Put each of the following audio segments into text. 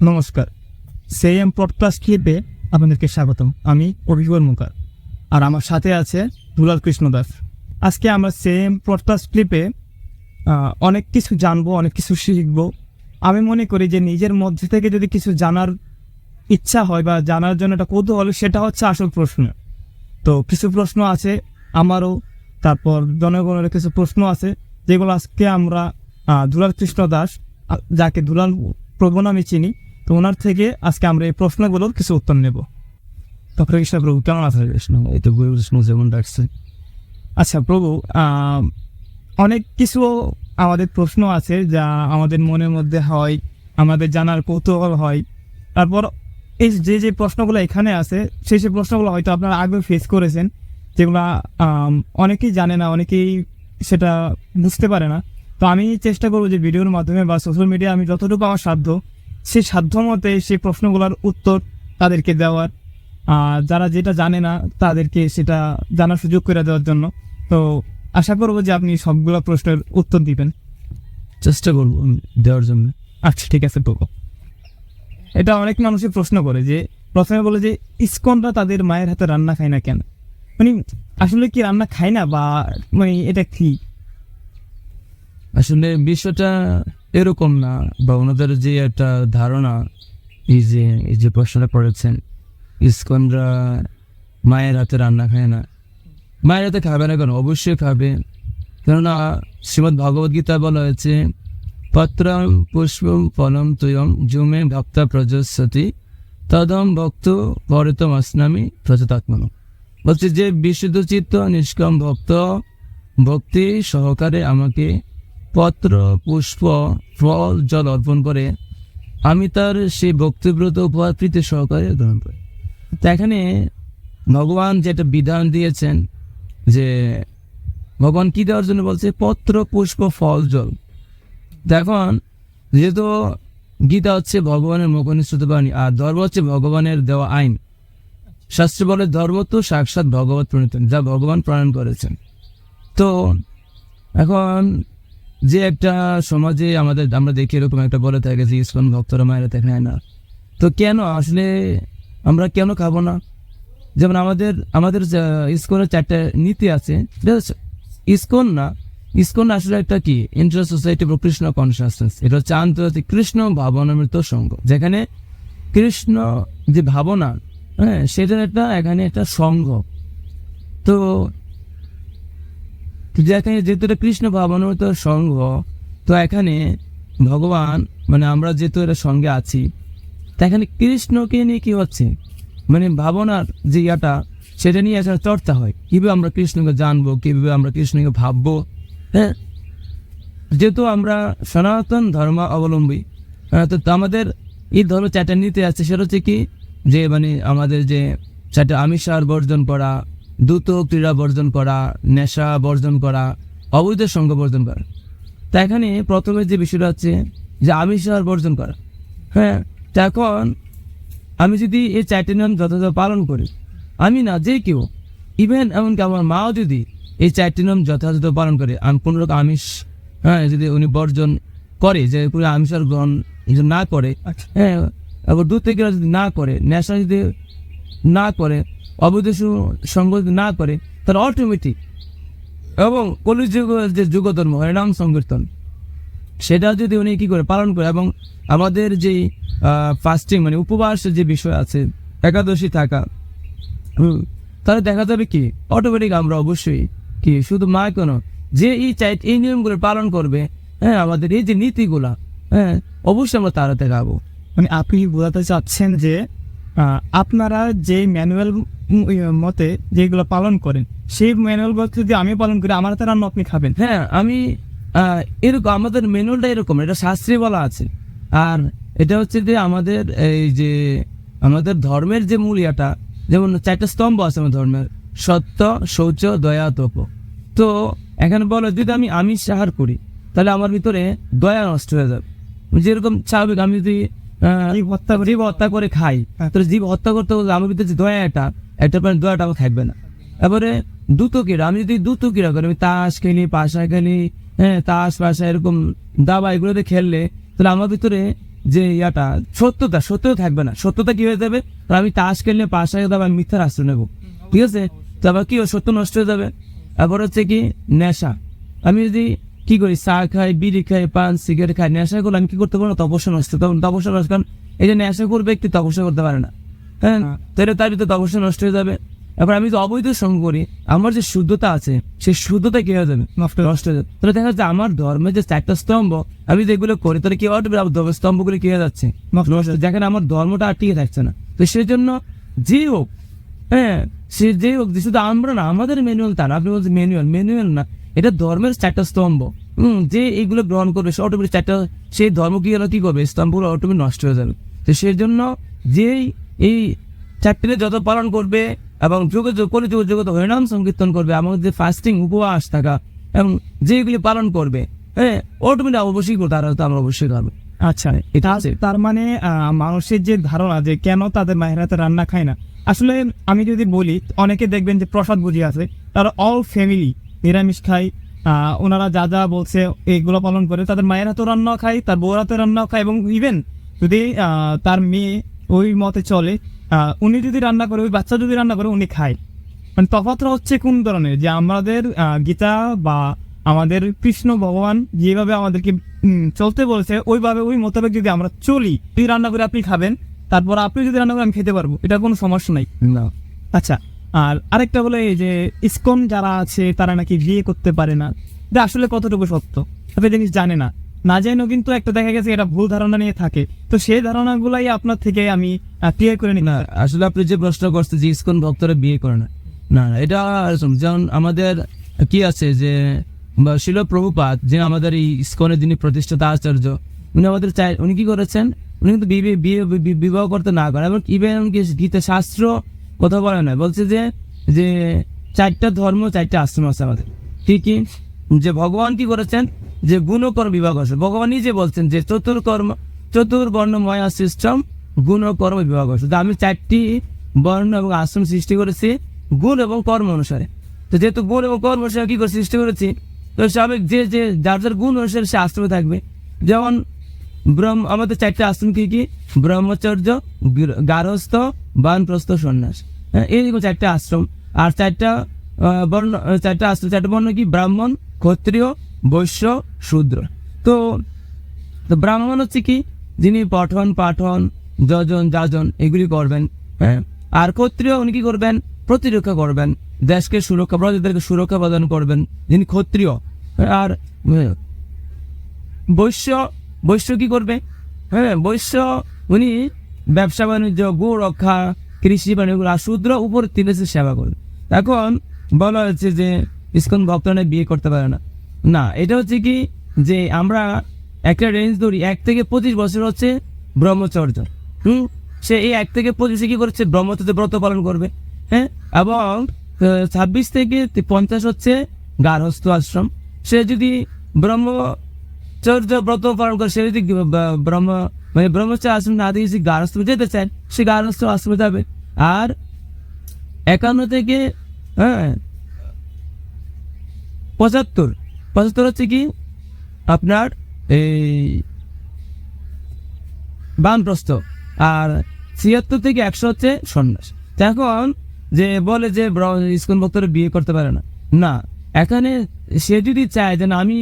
নমস্কার, সেএম পডকাস্ট ক্লিপে আপনাদেরকে স্বাগতম। আমি অভিজ্ঞর মুখার, আর আমার সাথে আছে দুলাল কৃষ্ণ দাস। আজকে আমরা সেএম পডকাস্ট ক্লিপে অনেক কিছু জানবো, অনেক কিছু শিখবো। আমি মনে করি যে নিজের মধ্যে থেকে যদি কিছু জানার ইচ্ছা হয় বা জানার জন্য একটা কৌতূহল, সেটা হচ্ছে আসল প্রশ্ন। তো কিছু প্রশ্ন আছে আমারও, তারপর জনগণের কিছু প্রশ্ন আছে, যেগুলো আজকে আমরা দুলাল কৃষ্ণ দাস, যাকে দুলাল প্রভু নামে চিনি, তো ওনার থেকে আজকে আমরা এই প্রশ্নগুলোর কিছু উত্তর নেব। তখন কৃষ্ণ প্রভু কেমন আছে? কৃষ্ণ এই তো কৃষ্ণ যেমন ডাকছে। আচ্ছা প্রভু, অনেক কিছু আমাদের প্রশ্ন আছে যা আমাদের মনের মধ্যে হয়, আমাদের জানার কৌতূহল হয়। তারপর এই যে প্রশ্নগুলো এখানে আছে, সেই প্রশ্নগুলো হয়তো আপনারা আগে ফেস করেছেন, যেগুলো অনেকেই জানে না, অনেকেই সেটা বুঝতে পারে না। তো আমি চেষ্টা করবো যে ভিডিওর মাধ্যমে বা সোশ্যাল মিডিয়া আমি যতটুকু আমার সাধ্য, সেই সাধ্য মতে সেই প্রশ্নগুলোর উত্তর তাদেরকে দেওয়ার, যারা যেটা জানে না তাদেরকে সেটা জানার সুযোগ করে দেওয়ার জন্য। তো আশা করবো যে আপনি সবগুলো প্রশ্নের উত্তর দিবেন। চেষ্টা করবো দেওয়ার জন্য। আচ্ছা ঠিক আছে প্রভু। এটা অনেক মানুষই প্রশ্ন করে, যে প্রথমে বলে যে ইসকনরা তাদের মায়ের হাতে রান্না খায় না কেন? মানে আসলে কি রান্না খায় না, বা মানে এটা কি? আসলে বিষয়টা এরকম না, বা ওনাদের যে একটা ধারণা, এই যে প্রশ্নটা করেছেন, ইসকনরা মায়ের হাতে রান্না খায় না। মায়ের হাতে খাবে না কেন? অবশ্যই খাবে। কেননা শ্রীমদ্ ভগবদ গীতা বলা হয়েছে, পত্রম পুষ্পম ফলম তুয়ম জুমে ভক্তা প্রজস্বতি তদম ভক্ত ভরতম আসনামি প্রজতাত্মন। বলছে যে বিশুদ্ধ চিত্ত নিষ্কাম ভক্ত ভক্তি সহকারে আমাকে পত্র পুষ্প ফল জল অর্পণ করে, আমি তার সেই ভক্তিব্রত উপহার প্রীতি সহকারে গ্রহণ করি। তো এখানে ভগবান যেটা বিধান দিয়েছেন, যে ভগবান কি দেওয়ার জন্য বলছে? পত্র পুষ্প ফল জল। দেখুন, যেহেতু গীতা হচ্ছে ভগবানের মুখনিসৃত বাণী, আর ধর্ম হচ্ছে ভগবানের দেওয়া আইন। শাস্ত্র বলে ধর্ম তো সাক্ষাৎ ভগবত প্রণীত, যা ভগবান প্রণয়ন করেছেন। তো এখন যে একটা সমাজে আমরা দেখি এরকম একটা বলে থাকে যে ইসকন ভক্তরা মায়েরা দেখায় না, তো কেন আসলে আমরা কেন খাবো না? যেমন আমাদের ইসকনের 4টা নীতি আছে। ইসকন আসলে একটা কি inter society for Krishna consciousness. এটা হচ্ছে আন্তর্জাতিক কৃষ্ণ ভাবনামৃত সংঘ, যেখানে কৃষ্ণ যে ভাবনা, হ্যাঁ, সেটার এখানে একটা সংঘ। তো যেখানে যেহেতু এটা কৃষ্ণ ভাবনামৃত সংঘ, তো এখানে ভগবান মানে আমরা যেহেতু এটা সঙ্গে আছি, তা এখানে কৃষ্ণকে নিয়ে কি হচ্ছে, মানে ভাবনার যে ইয়াটা, সেটা নিয়ে এখানে চর্চা হয়। কিভাবে আমরা কৃষ্ণকে জানবো, কিভাবে আমরা কৃষ্ণকে ভাববো। হ্যাঁ, যেহেতু আমরা সনাতন ধর্ম অবলম্বী, তো আমাদের এই ধর্ম 4টা নীতি আছে। সেটা হচ্ছে কি, যে মানে আমাদের যে 4টা আমিষ আহার বর্জন করা, দ্রুত ক্রীড়া বর্জন করা, নেশা বর্জন করা, অবৈধ সঙ্গ বর্জন করা। তা এখানে প্রথমে যে বিষয়টা হচ্ছে যে আমিষ আহার বর্জন করা। হ্যাঁ, তা এখন আমি যদি এই 4টি নিয়ম যথাযথ পালন করি, আমি না, যে কেউ, ইভেন এমনকি আমার মাও যদি এই 4টি নিয়ম যথাযথ পালন করে, আমি কোনো রকম আমিষ, হ্যাঁ, যদি উনি বর্জন করে, যে পুরো আমিষ আর গ্রহণ না করে, হ্যাঁ, আবার দুধ থেকে যদি না করে, নেশা যদি না করে, অবৈধ সঙ্গ যদি না করে, তাহলে অটোমেটিক এবং কলিযুগ যে যুগধর্ম হরিনাম সংকীর্তন, সেটা যদি উনি কি করে পালন করে, এবং আমাদের যে ফাস্টিং মানে উপবাসের যে বিষয় আছে, একাদশী থাকা, তাহলে দেখা যাবে কি অটোমেটিক আমরা অবশ্যই কি শুধু মা কেন, যে এই নিয়মগুলো পালন করবে, হ্যাঁ, আমাদের এই যে নীতিগুলা, হ্যাঁ, অবশ্যই আমরা তাড়াতে খাবো। মানে আপনি বোঝাতে চাচ্ছেন যে আপনারা যে ম্যানুয়াল মতে যেগুলো পালন করেন, সেই ম্যানুয়াল যদি আমি পালন করি, আমার হাতে রান্না আপনি খাবেন? হ্যাঁ, আমি এরকম আমাদের ম্যানুয়ালটা এরকম, এটা শাস্ত্রে বলা আছে। আর এটা হচ্ছে যে আমাদের এই যে আমাদের ধর্মের যে মূল ইয়াটা, যেমন 4টা স্তম্ভ আছে আমার ধর্মের, সত্য, শৌচ, দয়া, তপ। তো এখানে বলো, যদি আমি আমিষ আহার করি, তাহলে আমার ভিতরে দয়া নষ্ট হয়ে যাবে। যেরকম স্বাভাবিক, আমি যদি জীব হত্যা করে খাই, তাহলে জীব হত্যা করতে হলে আমার ভিতরে যে দয়াটা, একটা দয়াটা আমার থাকবে না। এবারে দ্রুত ক্রীড়া, আমি যদি দ্রুত ক্রীড়া করি, আমি তাস খেলি, পাশা খেলি, হ্যাঁ, তাস পাশা এরকম দাবা এগুলোতে খেললে, তাহলে আমার ভিতরে যে ইয়াটা সত্যতা থাকবে না। সত্যতা কি হয়ে যাবে? তো আমি তাস খেললে পাশ হয়ে যাবে, আমি মিথ্যার আশ্রয় নেবো, ঠিক আছে? তারপর কি সত্য নষ্ট হয়ে যাবে। তারপর হচ্ছে কি নেশা। আমি যদি কি করি, চা খাই, বিড়ি খাই, পান সিগারেট খাই, নেশা করলে আমি কি করতে পারবো না? তপস্যা নষ্ট। তখন তপস্যা নষ্ট, কারণ এই যে নেশা করবে ব্যক্তি তপস্যা করতে পারে না, হ্যাঁ, তাহলে তার ভিতরে তপস্যা নষ্ট হয়ে যাবে। এবার আমি যদি অবৈধ সঙ্গ করি, আমার যে শুদ্ধতা আছে সেই শুদ্ধতা কি হয়ে যাবে? নষ্ট হয়ে যাবে। তাহলে দেখা যাচ্ছে আমার ধর্মের যে 4টা স্তম্ভ, আমি যদি এগুলো করি তাহলে কি হবে? স্তম্ভগুলো কি হয়ে যাচ্ছে? নষ্ট। যেখানে আমার ধর্মটা আর টিকে থাকছে না। তো সেই জন্য যে হোক, হ্যাঁ, সে যে হোক, যে শুধু আমরা না, আমাদের ম্যানুয়াল তা না। আপনি বলছেন ম্যানুয়াল না, এটা ধর্মের 4টা স্তম্ভ। যে এইগুলো গ্রহণ করবে সে অটোমেটিক 4টা, সেই ধর্ম কি করবে? স্তম্ভগুলো অটোমেটিক নষ্ট হয়ে যাবে। তো সেই জন্য যেই এই 4টি যত পালন করবে এবং জগত হরিনাম সংকীর্তন করবে, আমাদের যে ফাস্টিং উপবাস থাকা এবং যেগুলি পালন করবে, হ্যাঁ, অটোমেটিক অবশ্যই করতে আমরা অবশ্যই করবে। আচ্ছা, এটা আছে। তার মানে মানুষের যে ধারণা যে কেন তাদের মায়ের হাতে রান্না খায় না, আসলে আমি যদি বলি, অনেকে দেখবেন যে প্রসাদ বুঝি আছে, তারা অল ফ্যামিলি নিরামিষ খায়। ওনারা যা যা বলছে এইগুলো পালন করে, তাদের মায়ের হাতে রান্নাও খায়, তার বউর হাতে রান্নাও খায়, এবং ইভেন যদি তার মেয়ে ওই মতে চলে, উনি যদি রান্না করে, ওই বাচ্চা যদি রান্না করে, উনি খায়। মানে তফাৎটা হচ্ছে কোন ধরনের, যে আমাদের গীতা বা আমাদের কৃষ্ণ ভগবান যেভাবে আমাদেরকে চলতে বলছে, ওইভাবে ওই মোতাবেক যদি আমরা চলি, তুই রান্না করে আপনি খাবেন, তারপর আপনি যদি রান্না করে আমি খেতে পারবো, এটা কোনো সমস্যা নাই। না, আচ্ছা, আর আরেকটা বলে এই যে ইসকন যারা আছে তারা নাকি বিয়ে করতে পারে না, এটা আসলে কতটুকু সত্য আপনি জিনিস জানে না, না জেনেও কিন্তু একটা দেখা গেছে এটা ভুল ধারণা নিয়ে থাকে। তো সেই ধারণাগুলাই আপনার থেকে আমি ক্লিয়ার করে নিই। না, আসলে আপনি যে প্রশ্ন করছেন যে ইসকন ভক্তরা বিয়ে করে না, না এটা যেমন আমাদের কি আছে যে শিল প্রভুপাদ, যে আমাদের এই ইসকনের যিনি প্রতিষ্ঠাতা আচার্য, উনি আমাদের উনি কি করেছেন? উনি কিন্তু বিবাহ করতে না করেন, এবং ইভেন গীতা শাস্ত্র কথা বলে না, বলছে যে 4টা ধর্ম 4টা আশ্রম আছে আমাদের। ঠিকই যে ভগবান কি করেছেন? যে গুণকর্ম বিভাগ আছে। ভগবান নিজে বলছেন যে চতুর্বর্ণময় সিস্টেম গুণকর্ম বিভাগ আছে। আমি 4টি বর্ণ এবং আশ্রম সৃষ্টি করেছি গুণ এবং কর্ম অনুসারে। তো যেহেতু গুণ এবং কর্ম অনুসারে কি করে সৃষ্টি করেছি, তো স্বাভাবিক যে যার যার গুণ অনুসারে সে আশ্রমে থাকবে। যেমন আমাদের 4টা আশ্রম কি? ব্রহ্মচর্য, গার্হস্থ, বানপ্রস্থ, সন্ন্যাস। হ্যাঁ, এইরকম 4টা আশ্রম। আর 4টা বর্ণ, 4টা আশ্রম, 4টা বর্ণ কি? ব্রাহ্মণ, ক্ষত্রিয়, বৈশ্য, শূদ্র। তো ব্রাহ্মণ হচ্ছে কি? যিনি পঠন পাঠন যাজন এগুলি করবেন, হ্যাঁ। আর ক্ষত্রিয় উনি কি করবেন? প্রতিরক্ষা করবেন, দেশকে সুরক্ষা, প্রজাদেরকে সুরক্ষা প্রদান করবেন, যিনি ক্ষত্রিয়। আর বৈশ্য কি করবে? হ্যাঁ, বৈশ্য উনি ব্যবসা বাণিজ্য, গো রক্ষা, কৃষি বাণিজ্য। আর শূদ্র উপর 3 সেবা করবে। এখন বলা হচ্ছে যে ইসকন ভক্তরা বিয়ে করতে পারে না। না, এটা হচ্ছে কি যে আমরা একটা রেঞ্জ ধরি, 1 থেকে 25 বছর হচ্ছে ব্রহ্মচর্য। সে এই 1 থেকে 25 কি করছে? ব্রহ্মচর্য ব্রত পালন করবে, হ্যাঁ। এবং 26 থেকে 50 হচ্ছে গার্হস্থ আশ্রম। সে যদি ব্রহ্মচর্য ব্রত পালন করে, সে যদি ব্রহ্মচর্য আশ্রম না দিয়ে যদি গার্হস্থ যেতে চান, সে গার্হস্থ আশ্রমে যাবে। আর 51 থেকে 75 হচ্ছে কি আপনার এই বানপ্রস্থ। আর 76 থেকে 100 হচ্ছে সন্ন্যাস। এখন যে বলে যে ইসকন ভক্তরা বিয়ে করতে পারে না, না, এখানে সে যদি চায় যে না আমি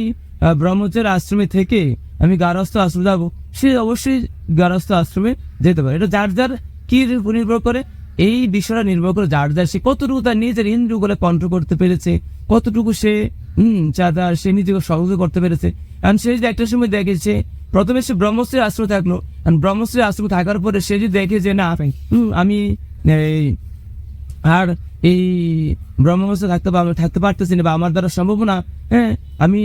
ব্রহ্মচর্য আশ্রমে থেকে আমি গার্হস্থ আশ্রমে যাবো, সে অবশ্যই গার্হস্থ আশ্রমে যেতে পারে। এটা যার যার কি নির্ভর করে, এই বিষয়টা নির্ভর করে যার যার সে কতটুকু তার নিজের ইন্দ্রিয়গুলো কন্ট্রোল করতে পেরেছে, কতটুকু সে সে নিজেকে সহযোগ করতে পেরেছে। কারণ সে যদি একটা সময় দেখেছে, প্রথমে সে ব্রহ্মশ্রী আশ্রম থাকলো, ব্রহ্মশ্রী আশ্রম থাকার পরে সে যদি দেখে যে না আমি আর এই ব্রহ্মাবস্থা থাকতে পারতেছি না, বা আমার দ্বারা সম্ভব না, হ্যাঁ, আমি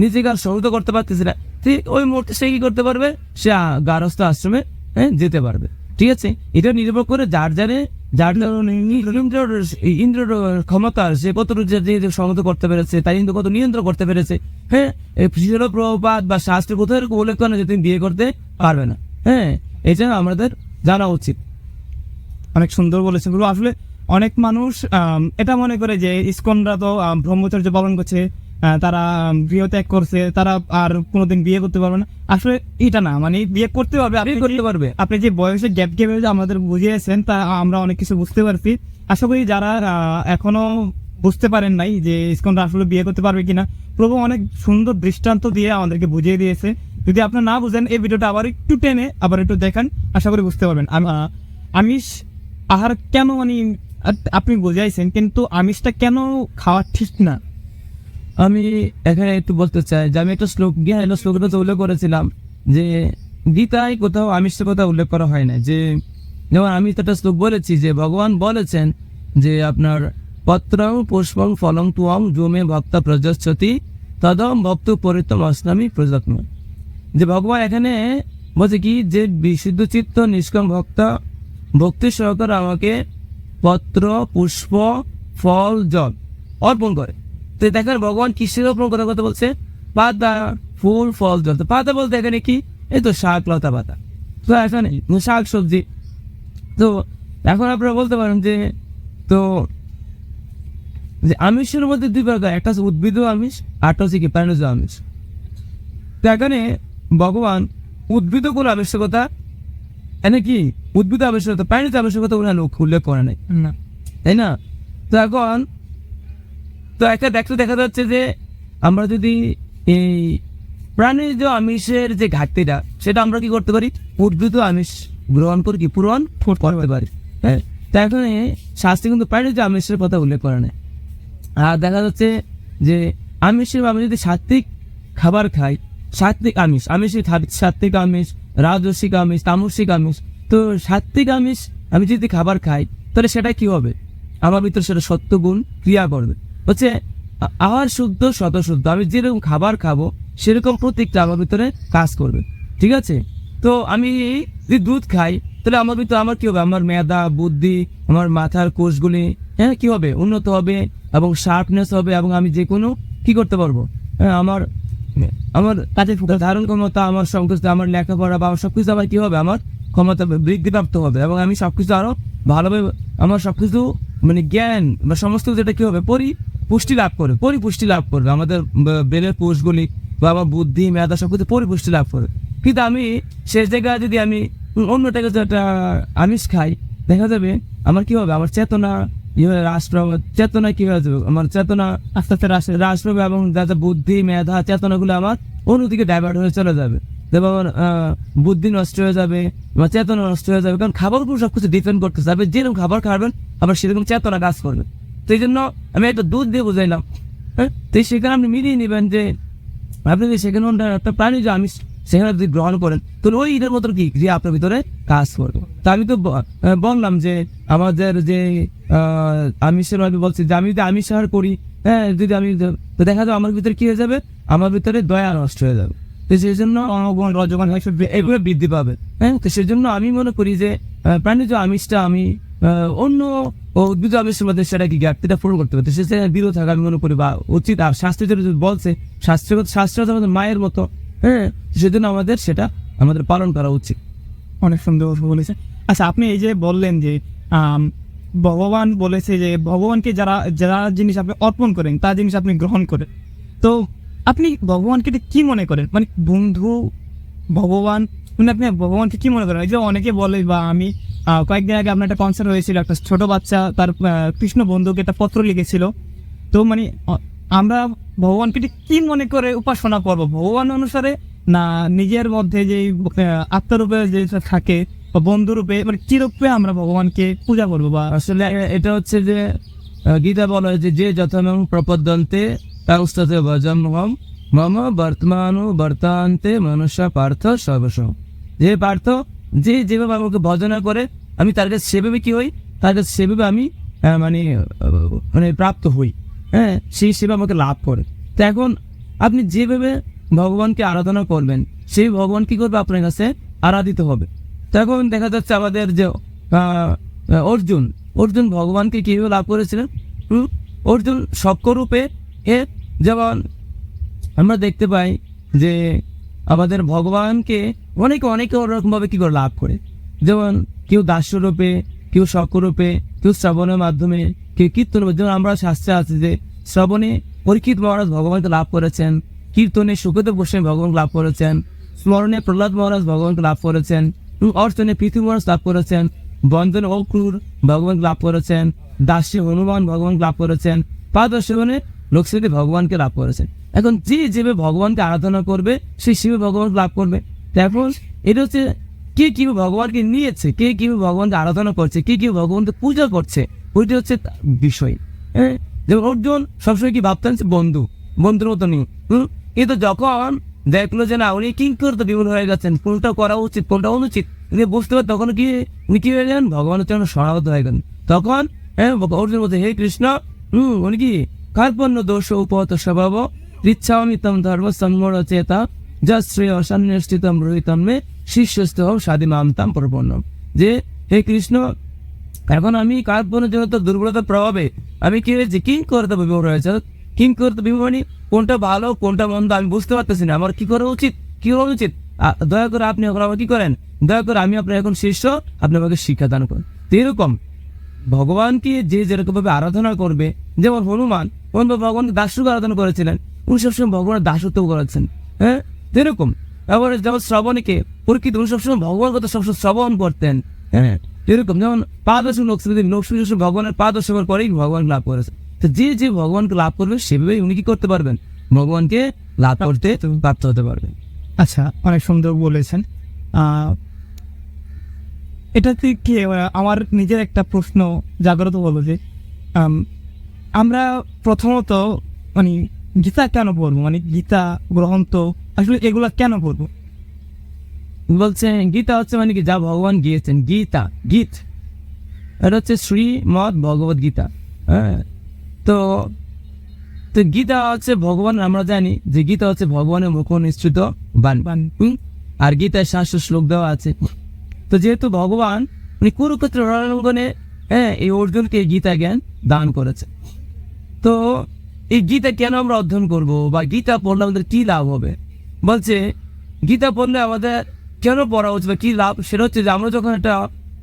নিজেকে আর সহযোগ করতে পারতেছি না, ঠিক ওই মুহূর্তে সে কি করতে পারবে? সে গার্হস্থ আশ্রমে যেতে পারবে। ঠিক আছে, এটা নির্ভর করে যার ইন্দ্র ক্ষমতা, সে কতটুকু সংহত করতে পেরেছে, তাই ইন্দ্র কত নিয়ন্ত্রণ করতে পেরেছে। হ্যাঁ, প্রভুপাদ বা শাস্ত্রে কোথাও উল্লেখ করে না যে তুমি বিয়ে করতে পারবে না। হ্যাঁ, এটা আমাদের জানা উচিত। অনেক সুন্দর বলেছেন গুরু। আসলে অনেক মানুষ এটা মনে করে যে ইসকনরা তো ব্রহ্মচর্য পালন করছে, তারা গৃহত্যাগ করছে, তারা আর কোনোদিন বিয়ে করতে পারবে না। আসলে এটা না, মানে বিয়ে করতে পারবে, আপনি করতে পারবে। আপনি যে বয়সে গ্যাপ আমাদের বুঝিয়েছেন, তা আমরা অনেক কিছু বুঝতে পারছি। আশা করি যারা এখনো বুঝতে পারেন নাই যে ইসকনরা আসলে বিয়ে করতে পারবে কিনা, প্রভু অনেক সুন্দর দৃষ্টান্ত দিয়ে আমাদেরকে বুঝিয়ে দিয়েছে। যদি আপনার না বুঝেন, এই ভিডিওটা আবার একটু টেনে আবার একটু দেখান, আশা করি বুঝতে পারবেন। আমিষ আহার কেন, মানে আপনি বুঝাইছেন, কিন্তু আমিষটা কেন খাওয়া ঠিক না? আমি এখানে একটু বলতে চাই যে আমি একটা শ্লোকটা তো উল্লেখ করেছিলাম যে গীতায় কোথাও আমিষের কথা উল্লেখ করা হয় না। যে যেমন আমি তো একটা শ্লোক বলেছি যে ভগবান বলেছেন যে আপনার পত্রং পুষ্পং ফলং তুয়ং জমে ভক্তা প্রযচ্ছতি তদম ভক্ত পরিতম অস্নামি প্রযত্ন। যে ভগবান এখানে বলছে কি, যে বিশুদ্ধ চিত্ত নিষ্কাম ভক্তা ভক্তি সহকারে আমাকে পত্র পুষ্প ফল জল অর্পণ করে। তো দেখেন ভগবান কিসের অর্পণ কথা কথা বলছে? পাতা ফুল ফল জল। তো পাতা বলতে এখানে কি, এই তো শাক লতা পাতা, তো এখানে শাক সবজি। তো এখন আপনারা বলতে পারেন যে তো যে আমিষের মধ্যে দুই প্রকার, একটা হচ্ছে উদ্ভিদ আমিষ, আরটা হচ্ছে কি প্রাণীজ আমিষ। তো এখানে ভগবান উদ্ভিদ কোন আমিষের কথা, এনে কি উদ্ভিদ আমিষের কথা, প্রাণীজ আমিষের কথা উল্লেখ করে নাই, না। তাই না? তো এখন তো একটা দেখা যাচ্ছে যে আমরা যদি এই প্রাণীজ আমিষের যে ঘাটতিটা, সেটা আমরা কি করতে পারি, উদ্ভিদ আমিষ গ্রহণ করে কি পূরণ করতে পারি। হ্যাঁ, তো এখন শাস্ত্রে কিন্তু প্রাণীজ আমিষের কথা উল্লেখ করে না। আর দেখা যাচ্ছে যে আমিষের, আমি যদি সাত্বিক খাবার খাই, সাত্বিক আমিষের সাত্বিক আমিষ, রাজসিক আমিষ, তামসিক আমিষ। তো সাত্বিক আমিষ আমি যদি খাবার খাই, তাহলে সেটা কি হবে, আমার ভিতরে সেটা সত্যগুণ ক্রিয়া করবে। হচ্ছে আহার শুদ্ধ শতশুদ্ধ, আমি যেরকম খাবার খাবো সেরকম প্রত্যেকটা আমার ভিতরে কাজ করবে। ঠিক আছে? তো আমি যদি দুধ খাই, তাহলে আমার ভিতরে আমার কি হবে, আমার মেধা বুদ্ধি, আমার মাথার কোষগুলি কি হবে, উন্নত হবে এবং শার্পনেস হবে, এবং আমি যে কোনো কি করতে পারবো, আমার কাজের ধারণ ক্ষমতা, আমার সবকিছু, আমার লেখাপড়া বা সবকিছু আমার কি হবে, আমার ক্ষমতা বৃদ্ধিপ্রাপ্ত হবে, এবং আমি সবকিছু আরো ভালোভাবে, আমার সবকিছু মানে জ্ঞান বা সমস্ত যেটা কি হবে, পরিপুষ্টি লাভ করবে আমাদের ব্রেনের কোষগুলি বা আমার বুদ্ধি মেধা সবকিছু পরিপুষ্টি লাভ করবে। কিন্তু আমি শেষ জায়গায় যদি আমি অন্যটাকে একটা আমিষ খাই, দেখা যাবে আমার কি হবে, আমার চেতনা চেতনা কি হয়ে যাবে, আমার চেতনা আস্তে আস্তে হ্রাস পাবে, এবং যাতে বুদ্ধি মেধা চেতনাগুলো আমার অন্যদিকে ডাইভার্ট হয়ে চলে যাবে, এবং আমার বুদ্ধি নষ্ট হয়ে যাবে, আমার চেতনা নষ্ট হয়ে যাবে। কারণ খাবার উপর সবকিছু ডিপেন্ড করতে যাবে, যেরকম খাবার খাবেন আবার সেরকম চেতনা কাজ করবে। তো এই জন্য আমি একটা দুধ দিয়ে বুঝাইলাম। হ্যাঁ, তো সেখানে আপনি মিলিয়ে নেবেন যে আপনি যদি সেখানে একটা প্রাণীজ আমিষ সেখানে যদি গ্রহণ করেন, তাহলে ওই ঈদের মতো কি ক্রিয়া আপনার ভিতরে কাজ করবে। তা আমি তো বললাম যে আমাদের যে আমিষের আমি বলছি যে আমি যদি আমিষ আহার করি, হ্যাঁ, যদি আমি, তো দেখা যাবে আমার ভিতরে কি হয়ে যাবে, আমার ভিতরে দয়া নষ্ট হয়ে যাবে। তো সেই জন্য এগুলো বৃদ্ধি পাবে। হ্যাঁ, তো সেই জন্য আমি মনে করি যে প্রাণীজ আমিষটা আমি অন্য উদ্ভিদ আমিষের মধ্যে সেটা কি ঘাটতিটা পূরণ করতে পারবে, সেটা বিরত থাকা আমি মনে করি বা উচিত। আর শাস্ত্রে যেটা বলছে, শাস্ত্র আমাদের মায়ের মতো, হ্যাঁ, সেজন্য আমাদের সেটা আমাদের পালন করা উচিত। অনেক সুন্দর বলেছে। আচ্ছা, আপনি এই যে বললেন যে ভগবান বলেছে যে ভগবানকে যারা জিনিস আপনি অর্পণ করেন, তার জিনিস আপনি গ্রহণ করেন। তো আপনি ভগবানকে কি মনে করেন, মানে বন্ধু, ভগবান, মানে আপনি ভগবানকে কি মনে করেন? এই যে অনেকে বলে, বা আমি কয়েকদিন আগে আপনার একটা কনসার্ট হয়েছিল, একটা ছোট বাচ্চা তার কৃষ্ণ বন্ধুকে একটা পত্র লিখেছিল। তো মানে আমরা ভগবানকে কি মনে করে উপাসনা করব, ভগবান অনুসারে না নিজের মধ্যে যে আত্মরূপে যে থাকে বা বন্ধুরূপে, মানে কি রূপে আমরা ভগবানকে পূজা করবো? বা আসলে এটা হচ্ছে যে গীতা বলা হয়েছে যে যথামং প্রপদ্যন্তে তাংস্তে ভজম মম বর্তমানু বর্তান্তে মনুষ্য পার্থ সর্বস্ব। যে পার্থ যে যেভাবে আমাকে ভজনা করে, আমি তার কাছে সেভাবে কি হই, তার কাছে সেভাবে আমি মানে প্রাপ্ত হই। হ্যাঁ, সেই সেবা আমাকে লাভ করে। তো এখন আপনি যেভাবে ভগবানকে আরাধনা করবেন, সেই ভগবান কি করবে, আপনার কাছে আরাধিত হবে। তো এখন দেখা যাচ্ছে আমাদের যে অর্জুন ভগবানকে কিভাবে লাভ করেছিলেন, অর্জুন সক্ররূপে যেমন আমরা দেখতে পাই যে আমাদের ভগবানকে অনেকে ওরকমভাবে কি করে লাভ করে। যেমন কেউ দাস্যরূপে, কেউ সক্ররূপে, কেউ শ্রবণের মাধ্যমে, কেউ কীর্তন। যেমন আমরা শাস্ত্রে আছে যে শ্রবণে পরীক্ষিত মহারাজ ভগবানকে লাভ করেছেন, কীর্তনে সুখদেব গোস্বামী ভগবানকে লাভ করেছেন, স্মরণে প্রহ্লাদ মহারাজ ভগবানকে লাভ করেছেন, অর্চনে পৃথু মহারাজ লাভ করেছেন, বন্ধনে অক্রুর ভগবানকে লাভ করেছেন, দাসে হনুমান ভগবানকে লাভ করেছেন, পাদসেবনে লক্ষ্মীদেব ভগবানকে লাভ করেছেন। এখন যে যেভাবে ভগবানকে আরাধনা করবে সেই শিবে ভগবানকে লাভ করবে। এখন এটা হচ্ছে কে কিভাবে ভগবানকে নিয়েছে, কে কিভাবে ভগবানকে আরাধনা করছে, কে কিভাবে ভগবানকে পূজা করছে, ওইটা হচ্ছে বিষয়। হ্যাঁ, যেমন অর্জুন সবসময় কি ভাবতেন যে বন্ধুর মতো নেই। কিন্তু যখন দেখলো যে না উনি কিংকর্ত বিমূল হয়ে গেছেন, কোনটা করা উচিত কোনটা অনুচিত উনি বুঝতে পারেন, তখন উনি কি হয়ে যান, ভগবানের জন্য শরণাগত হয়ে গেলেন। তখন অর্জুন বলছে, হে কৃষ্ণ, উনি কি কার্পণ্য দোষ উপহত স্বভাব ঋচ্ছামিতম ধর্ম সম্মর চেতা যা শ্রেয় সন্নিষ্ঠিতম রোহিতম মে শিষ্যস্থ সাদি মামতাম প্রপন্নম। যে হে কৃষ্ণ, এখন আমি কার্পণ্য জনিত দুর্বলতার প্রভাবে আমি কি হয়েছি কিংকর্ত বিমূঢ় হয়েছে। কিংকর্ত বিমূঢ় কোনটা ভালো কোনটা মন্দ আমি বুঝতে পারতেছি না, আমার কি করা উচিত কি করা উচিত। দয়া করে আপনি এখন আমাকে কি করেন, দয়া করে আমি আপনার এখন শিষ্য, আপনি আমাকে শিক্ষা দান করেন। তো এরকম ভগবানকে যে যেরকম ভাবে আরাধনা করবে, যেমন হনুমান ভগবানকে দাসরূপে আরাধনা করেছিলেন, উনি সবসময় ভগবানের দাসত্ব করেছেন। হ্যাঁ, এরকম আবার যেমন শ্রবণীকে পরীক্ষিত উনি সবসময় ভগবান কথা সবসময় শ্রবণ করতেন। হ্যাঁ, এরকম যেমন পাদর্শন লক্ষ্মী ভগবানের পাদর্শনের পরেই ভগবান লাভ করেছে। তো যে যে ভগবানকে লাভ করবে সেভাবেই উনি কি করতে পারবেন, ভগবানকে লাভ করতে প্রাপ্ত হতে পারবেন। আচ্ছা, অনেক সুন্দর বলেছেন। এটাতে কি আমার নিজের একটা প্রশ্ন জাগ্রত হলো যে আমরা প্রথমত মানে গীতা কেন পড়বো, মানে গীতা গ্রন্থ আসলে এগুলা কেন পড়বো? বলছে গীতা হচ্ছে মানে কি যা ভগবান গিয়েছেন, গীতা গীত এটা হচ্ছে শ্রীমদ ভগবত গীতা। হ্যাঁ, তো গীতা হচ্ছে ভগবান, আমরা জানি যে গীতা হচ্ছে ভগবানের মুখ নিঃসৃত বাণী। আর গীতায় 700 শ্লোক দেওয়া আছে। তো যেহেতু ভগবান উনি কুরুক্ষেত্র রণাঙ্গনে এই অর্জুনকে গীতা জ্ঞান দান করেছে, তো এই গীতা কেন আমরা অধ্যয়ন করব বা গীতা পড়লে আমাদের কি লাভ হবে? বলছে গীতা পড়লে আমাদের কেন পড়া উচিত বা কি লাভ, সেটা হচ্ছে যে আমরা যখন একটা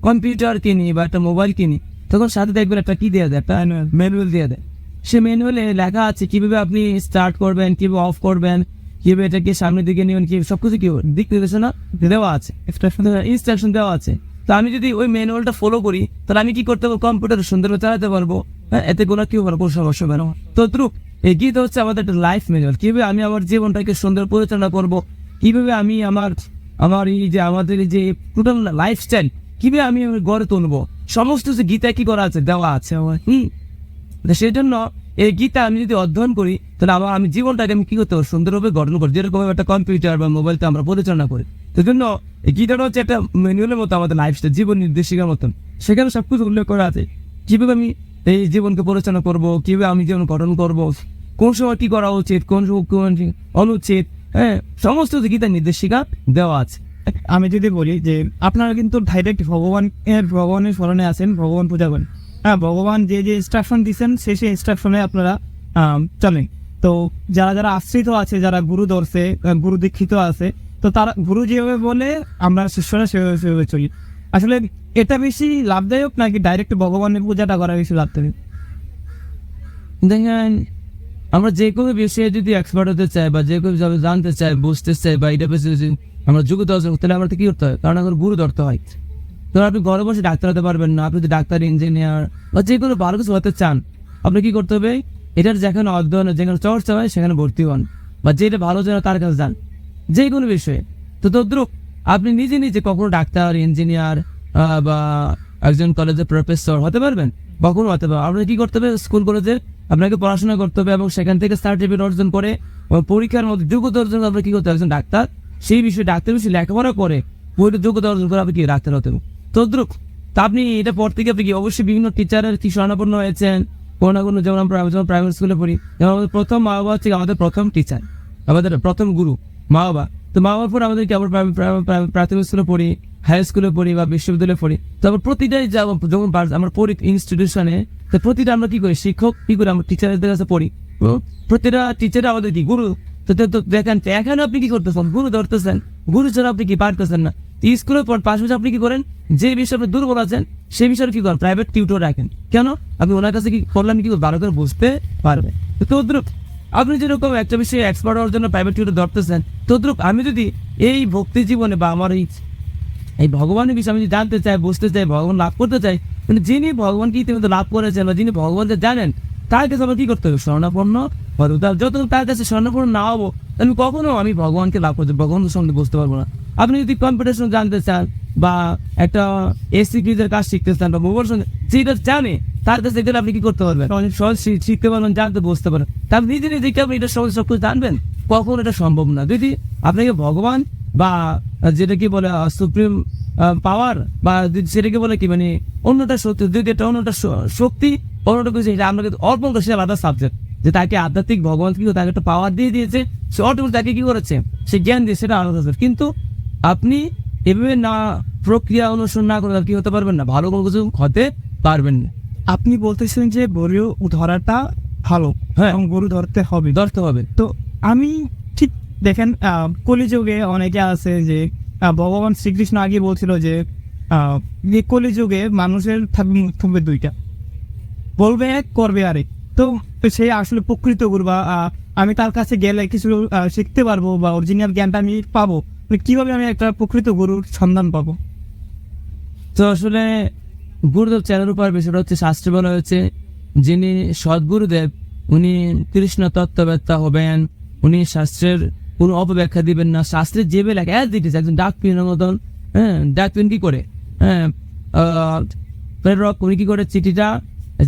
কম্পিউটার কিনি বা একটা মোবাইল কিনি তখন সাথে দেখবেন একটা কি দেওয়া দেয়, একটা ম্যানুয়াল দিয়ে দেয়। সে ম্যানুয়ালে লেখা আছে কিভাবে আপনি স্টার্ট করবেন, কিভাবে অফ করবেন, কিভাবে এটাকে সামনের দিকে নেবেন, কি সবকিছু কি দিক নির্দেশনা দেওয়া আছে, ইনস্ট্রাকশন দেওয়া আছে। তো আমি যদি ওই ম্যানুয়ালটা ফলো করি তাহলে আমি কি করতে পারবো, কম্পিউটার সুন্দরভাবে চালাতে পারবো। হ্যাঁ, এতে কোনো কি হবে, কোনো সমস্যা হবে না। তো এই গীতা হচ্ছে আমাদের একটা লাইফ ম্যানুয়াল, কিভাবে আমি আমার জীবনটাকে সুন্দর পরিচালনা করবো, কিভাবে আমি আমার এই যে আমাদের এই যে টোটাল লাইফস্টাইল কিভাবে আমি গড়ে তুলবো, সমস্ত যে গীতায় কি করা আছে দেওয়া আছে আমার। সেই জন্য এই গীতা আমি যদি অধ্যয়ন করি তাহলে আমি জীবনটাকে আমি কি করতে পারবো, সুন্দরভাবে গঠন করি, যেরকম একটা কম্পিউটার বা মোবাইলটা আমরা পরিচালনা করি। সেই জন্য এই গীতাটা হচ্ছে একটা ম্যানুয়ালের মতো, আমাদের লাইফস্টাইল জীবন নির্দেশিকার মতন। সেখানে সবকিছু উল্লেখ করা আছে কিভাবে আমি এই জীবনকে পরিচালনা করবো, কিভাবে আমি জীবন গঠন করবো, কোন সময় কি করা উচিত, কোন অনুচিত। হ্যাঁ, সমস্ত গীতার নির্দেশিকা দেওয়া আছে। আমি যদি বলি যে আপনারা কিন্তু ডাইরেক্ট ভগবানের স্মরণে আছেন, ভগবান পূজা করেন। হ্যাঁ, ভগবান যে যে ইনস্ট্রাকশন দিচ্ছেন সেই ইনস্ট্রাকশনে আপনারা চলেন। তো যারা আশ্রিত আছে, যারা গুরু ধরছে, গুরু দীক্ষিত আছে, তো তারা গুরু যেভাবে বলে আমরা শিষ্যরা সেভাবে চলি। আসলে এটা বেশি লাভদায়ক নাকি ডাইরেক্ট ভগবানের পূজাটা করা বেশি লাভদায়ক? দেখেন, আমরা যে কোনো বিষয়ে যদি এক্সপার্ট হতে চাই বা যে কোনো জানতে চাই, বুঝতে চাই বা এটা বেশি আমরা যোগ্যতা অর্জন করতে, তাহলে আমাদের কি করতে হয়, কারণ এখন গুরু ধরতে হয়। ধরুন আপনি ঘরে বসে ডাক্তার হতে পারবেন না, আপনি যদি ডাক্তার, ইঞ্জিনিয়ার বা যে কোনো ভালো কিছু হতে চান, আপনি কি করতে হবে, এটার যেখানে অধ্যয়ন যেখানে চর্চা হয় সেখানে ভর্তি হন, বা যেটা ভালো যেন তার কাছে যান যে কোনো বিষয়ে। তো তদ্রুপ আপনি নিজে কখনো ডাক্তার, ইঞ্জিনিয়ার বা একজন কলেজের প্রফেসর হতে পারবেন, কখনো হতে পারবেন। আপনাকে কি করতে হবে, স্কুল কলেজে আপনাকে পড়াশোনা করতে হবে এবং সেখান থেকে সার্টিফিকেট অর্জন করে পরীক্ষার মধ্যে যোগ্যতা অর্জন করে আপনি কি করতে হবে, একজন ডাক্তার সেই বিষয়ে ডাক্তার বিষয়ে লেখাপড়া করে যোগ্যতা অর্জন করে আপনি কি ডাক্তার হতে হবে। তদ্রুপ তা আপনি এটা পড়তে গিয়ে আপনি কি অবশ্যই বিভিন্ন টিচারের কি শরণাপন্ন হয়েছেন, কোনো না কোনো, যেমন আমরা প্রাইমারি স্কুলে পড়ি, যেমন আমাদের প্রথম মা বাবা হচ্ছে আমাদের প্রথম টিচার, আমাদের প্রথম গুরু মা বাবা। তো মা বাবার পর আমাদের কি আমরা প্রাথমিক স্কুলে পড়ি, হাই স্কুলে পড়ি বা বিশ্ববিদ্যালয়ে পড়ি। তারপর প্রতিটাই যখন আমরা পড়ি ইনস্টিটিউশনে, তো প্রতিটা আমরা কি করি, শিক্ষক কি করি, আমরা টিচারদের কাছে পড়ি, প্রতিটা টিচার আমাদের কি গুরু। তো দেখেন এখানে আপনি কি করতেছেন, গুরু ধরতেছেন, গুরু ছাড়া আপনি কি পারতেছেন না। স্কুলের পর পাশাপাশি আপনি কি করেন, যে বিষয়ে আপনি দুর্বল আছেন সেই বিষয়ে কি করেন, প্রাইভেট টিউটর রাখেন। কেন, আপনি ওনার কাছে কি করলেন, কি ভালো করে বুঝতে পারবেন। তো আপনি যেরকম একটা বিষয়ে এক্সপার্ট হওয়ার জন্য প্রাইভেট টিউটর ধরতেছেন, তদ্রুপ আমি যদি এই ভক্তি জীবনে বা আমার এই ভগবানের বিষয়ে আমি যদি জানতে চাই, বুঝতে চাই, ভগবান লাভ করতে চাই, কিন্তু যিনি ভগবানকে ইতিমধ্যে লাভ করেছেন বা যিনি ভগবানকে জানেন, তার কাছে আমার কি করতে হবে? শরণাপন্ন হতে হবে। যত তার কাছে শরণাপন্ন না হবো, আমি কখনো আমি ভগবানকে লাভ করতে, ভগবানের সঙ্গে বুঝতে পারবো না। আপনি যদি কম্পিটিশন জানতে চান বা একটা এসি ক্রিজের কাজ শিখতে চান বা মোবাইল সঙ্গে যেটা জানে, তার কাছে গেলে আপনি কি করতে পারবেন? অনেক সহজ শিখতে পারবেন, জানতে বুঝতে পারেন। তার নিজে নিজে কি আপনি এটা সহজ সব কিছু জানবেন? কখনো এটা সম্ভব না। যদি আপনাকে ভগবান বা যেটা কি বলে সুপ্রিম পাওয়ার বা সেটাকে বলে কি মানে অন্যটা শক্তি, যদি এটা অন্যটা শক্তি, অন্যটা কিছু, এটা আমরা কিন্তু অর্পণ করছি আলাদা সাবজেক্ট, যে তাকে আধ্যাত্মিক ভগবান কি তাকে একটা পাওয়ার দিয়ে দিয়েছে, সে অটোমেটিক তাকে কি করেছে, সে জ্ঞান দিয়ে, সেটা আলাদা সাবজেক্ট। কিন্তু আপনি এভাবে না প্রক্রিয়া অনুসরণ না করে কি হতে পারবেন না, ভালো কোনো কিছু হতে পারবেন না। আপনি বলতেছেন যে গরু ধরাটা ভালো, হ্যাঁ, এবং গরু ধরতে হবে। ধরতে হবে। তো আমি ঠিক দেখেন, কলিযুগে অনেকে আছে যে ভগবান শ্রীকৃষ্ণ আগে বলছিল যে এই কলিযুগে মানুষের থাকবে দুইটা, বলবে এক, করবে আরেক। তো সে আসলে প্রকৃত গুরু বা আমি তার কাছে গেলে কিছু শিখতে পারবো বা অরিজিনাল জ্ঞানটা আমি পাবো, কিভাবে আমি একটা প্রকৃত গুরুর সন্ধান পাবো? তো আসলে গুরুদেব চ্যানেল উপর বিষয়টা হচ্ছে, শাস্ত্রে বলা হয়েছে যিনি সদ্গুরুদেব উনি কৃষ্ণ তত্ত্ববেত্তা হবেন, উনি শাস্ত্রের কোনো অপব্যাখ্যা দিবেন না, শাস্ত্রের যে লেখা অ্যাজ ইট ইজ, একজন ডাকপিনের মতন। হ্যাঁ, ডাকপিন কি করে, হ্যাঁ, প্রেরক উনি কি করে চিঠিটা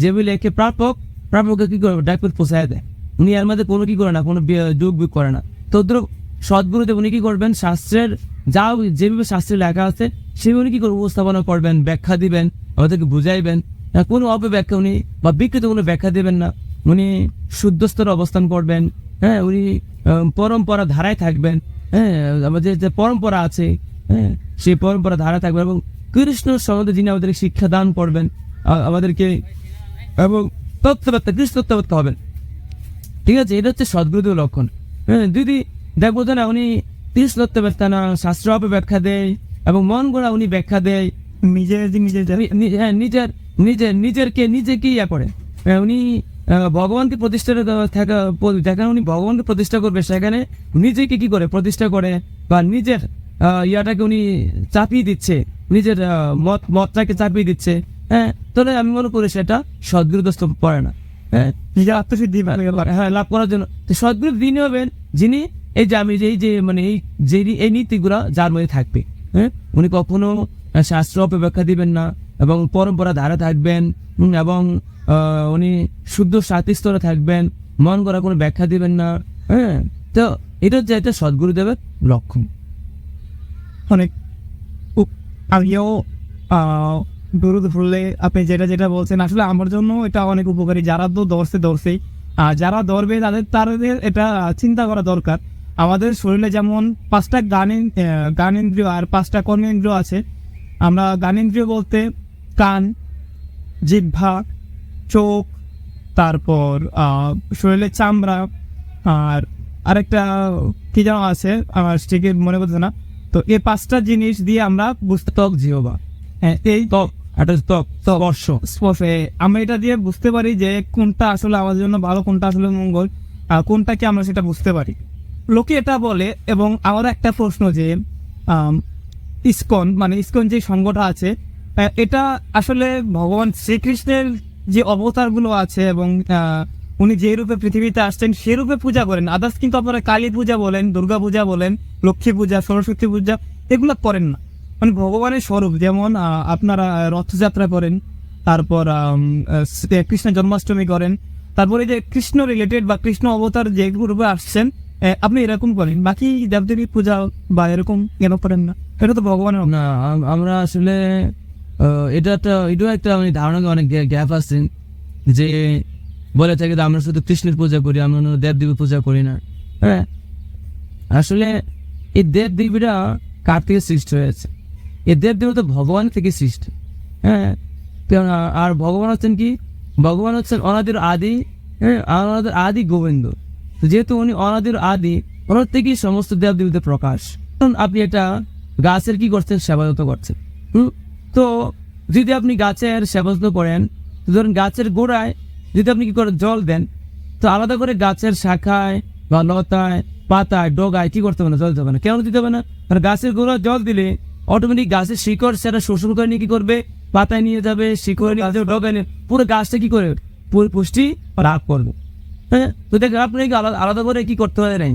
যে লেখে প্রাপককে কি করে ডাকপিন পৌঁছায় দেয়। উনি এর মধ্যে কোনো কি করে না, কোনো যোগ বিয়োগ করে না। তদ্রুপ সদ্গুরুদেব উনি কি করবেন, শাস্ত্রের যা যেভাবে শাস্ত্রে লেখা আছে সেভাবে কি করে উপস্থাপনা করবেন, ব্যাখ্যা দিবেন, আমাদেরকে বুঝাইবেন। কোনো অপব্যাখ্যা উনি বা বিকৃত কোনো ব্যাখ্যা দেবেন না। উনি শুদ্ধ স্তরে অবস্থান করবেন। হ্যাঁ, উনি পরম্পরা ধারায় থাকবেন। হ্যাঁ, আমাদের যে পরম্পরা আছে, হ্যাঁ, সেই পরম্পরা ধারায় থাকবেন এবং কৃষ্ণ সম্বন্ধে যিনি আমাদেরকে শিক্ষা দান করবেন আমাদেরকে, এবং তত্ত্ববেত্তা, কৃষ্ণ তত্ত্ববেত্তা হবেন। ঠিক আছে, এটা হচ্ছে সদ্গুরুদেব লক্ষণ। হ্যাঁ, দিদি দেখবো যে না উনি কৃষ্ণ তত্ত্ববেত্তা না, শাস্ত্র ব্যাখ্যা দেয় এবং মন গড়া উনি ব্যাখ্যা দেয়, নিজেরকে নিজেকে ইয়া করে। উনি ভগবানকে প্রতিষ্ঠা থাকা যেখানে উনি ভগবানকে প্রতিষ্ঠা করবে সেখানে নিজেকে কি করে প্রতিষ্ঠা করে বা নিজের ইয়াটাকে উনি চাপিয়ে দিচ্ছে, নিজের মতটাকে চাপিয়ে দিচ্ছে। হ্যাঁ, তাহলে আমি মনে করি সেটা সদ্গুরু দোস্ত পড়ে না। হ্যাঁ, নিজের আত্মসিদ্ধি হ্যাঁ লাভ করার জন্য সদ্গুরু যিনি হবেন, যিনি এই যে আমি এই যে মানে এই নীতিগুলা যার মধ্যে থাকবে। হ্যাঁ, উনি কখনো শাস্ত্র অপব্যাখ্যা দিবেন না এবং পরম্পরা ধারা থাকবেন এবং উনি শুদ্ধ সাত্বিক স্তরে থাকবেন, মন করা কোনো ব্যাখ্যা দিবেন না। হ্যাঁ, তো এটা হচ্ছে একটা সদ্গুরুদেবের লক্ষণ। অনেক আমিও গুরু ধরলে আপনি যেটা যেটা বলছেন, আসলে আমার জন্য এটা অনেক উপকারী। যারা তো ধরছেই, যারা ধরবে তাদের এটা চিন্তা করা দরকার। আমাদের শরীরে যেমন 5টা জ্ঞানেন্দ্রিয় আর 5টা কর্মেন্দ্রিয় আছে। আমরা জ্ঞানেন্দ্রিয় বলতে কান, জিহ্বা, চোখ, তারপর শরীরের চামড়া, আর আরেকটা কি যেন আছে আমার ঠিক মনে করছে না। তো এই 5টা জিনিস দিয়ে আমরা বুঝতে, ত্বক, জিহ্বা, হ্যাঁ এই ত্বক, এটা ত্বক, স্পর্শে আমরা এটা দিয়ে বুঝতে পারি যে কোনটা আসলে আমাদের জন্য ভালো, কোনটা আসলে মঙ্গল, কোনটাকে আমরা সেটা বুঝতে পারি। লোকে এটা বলে। এবং আমার একটা প্রশ্ন যে ইসকন যে সংঘটা আছে, এটা আসলে ভগবান শ্রীকৃষ্ণের যে অবতারগুলো আছে এবং উনি যে রূপে পৃথিবীতে আসছেন সে রূপে পূজা করেন। আদার্স কিন্তু আপনারা কালী পূজা বলেন, দুর্গা পূজা বলেন, লক্ষ্মী পূজা, সরস্বতী পূজা, এগুলো করেন না। মানে ভগবানের স্বরূপ, যেমন আপনারা রথযাত্রা করেন, তারপর কৃষ্ণ জন্মাষ্টমী করেন, তারপরে যে কৃষ্ণ রিলেটেড বা কৃষ্ণ অবতার যে রূপে আসছেন আপনি এরকম করেন। বাকি দেবদেবী পূজা বা এরকম কেন করেন না? এটা তো ভগবানের না। আমরা আসলে এটাও একটা মানে ধারণা অনেক গ্যাপ আছে যে বলে থাকে আমরা শুধু কৃষ্ণের পূজা করি, আমরা দেবদেবী পূজা করি না। হ্যাঁ, আসলে এই দেবদেবীরা কার থেকে সৃষ্টি হয়েছে? এই দেবদেবী তো ভগবান থেকে সৃষ্টি। হ্যাঁ, আর ভগবান হচ্ছেন কি? ভগবান হচ্ছেন অনাদির আদি। হ্যাঁ, অনাদির আদি গোবিন্দ। যেহেতু উনি অনাদির আদি, ওনার থেকেই সমস্ত দেবদেবীদের প্রকাশ। আপনি একটা গাছের কি করছেন? সেবা যত্ন করছেন। তো যদি আপনি গাছের সেবা যত্ন করেন, ধরুন গাছের গোড়ায় যদি আপনি কি করেন জল দেন, তো তো আলাদা করে গাছের শাখায় বা লতায় পাতায় ডগায় কি করতে হবে না, জল দিতে হবে না। কেন দিতে হবে না? কারণ গাছের গোড়া জল দিলে অটোমেটিক গাছের শিকড় সেটা শোষণ করে নিয়ে কি করবে, পাতায় নিয়ে যাবে, শিকড় নিয়ে যাবে, ডগায় নিয়ে পুরো গাছটা কি করে পুষ্টি লাভ করবে। হ্যাঁ, তো দেখেন আপনি আলাদা করে কি করতে হয় নাই,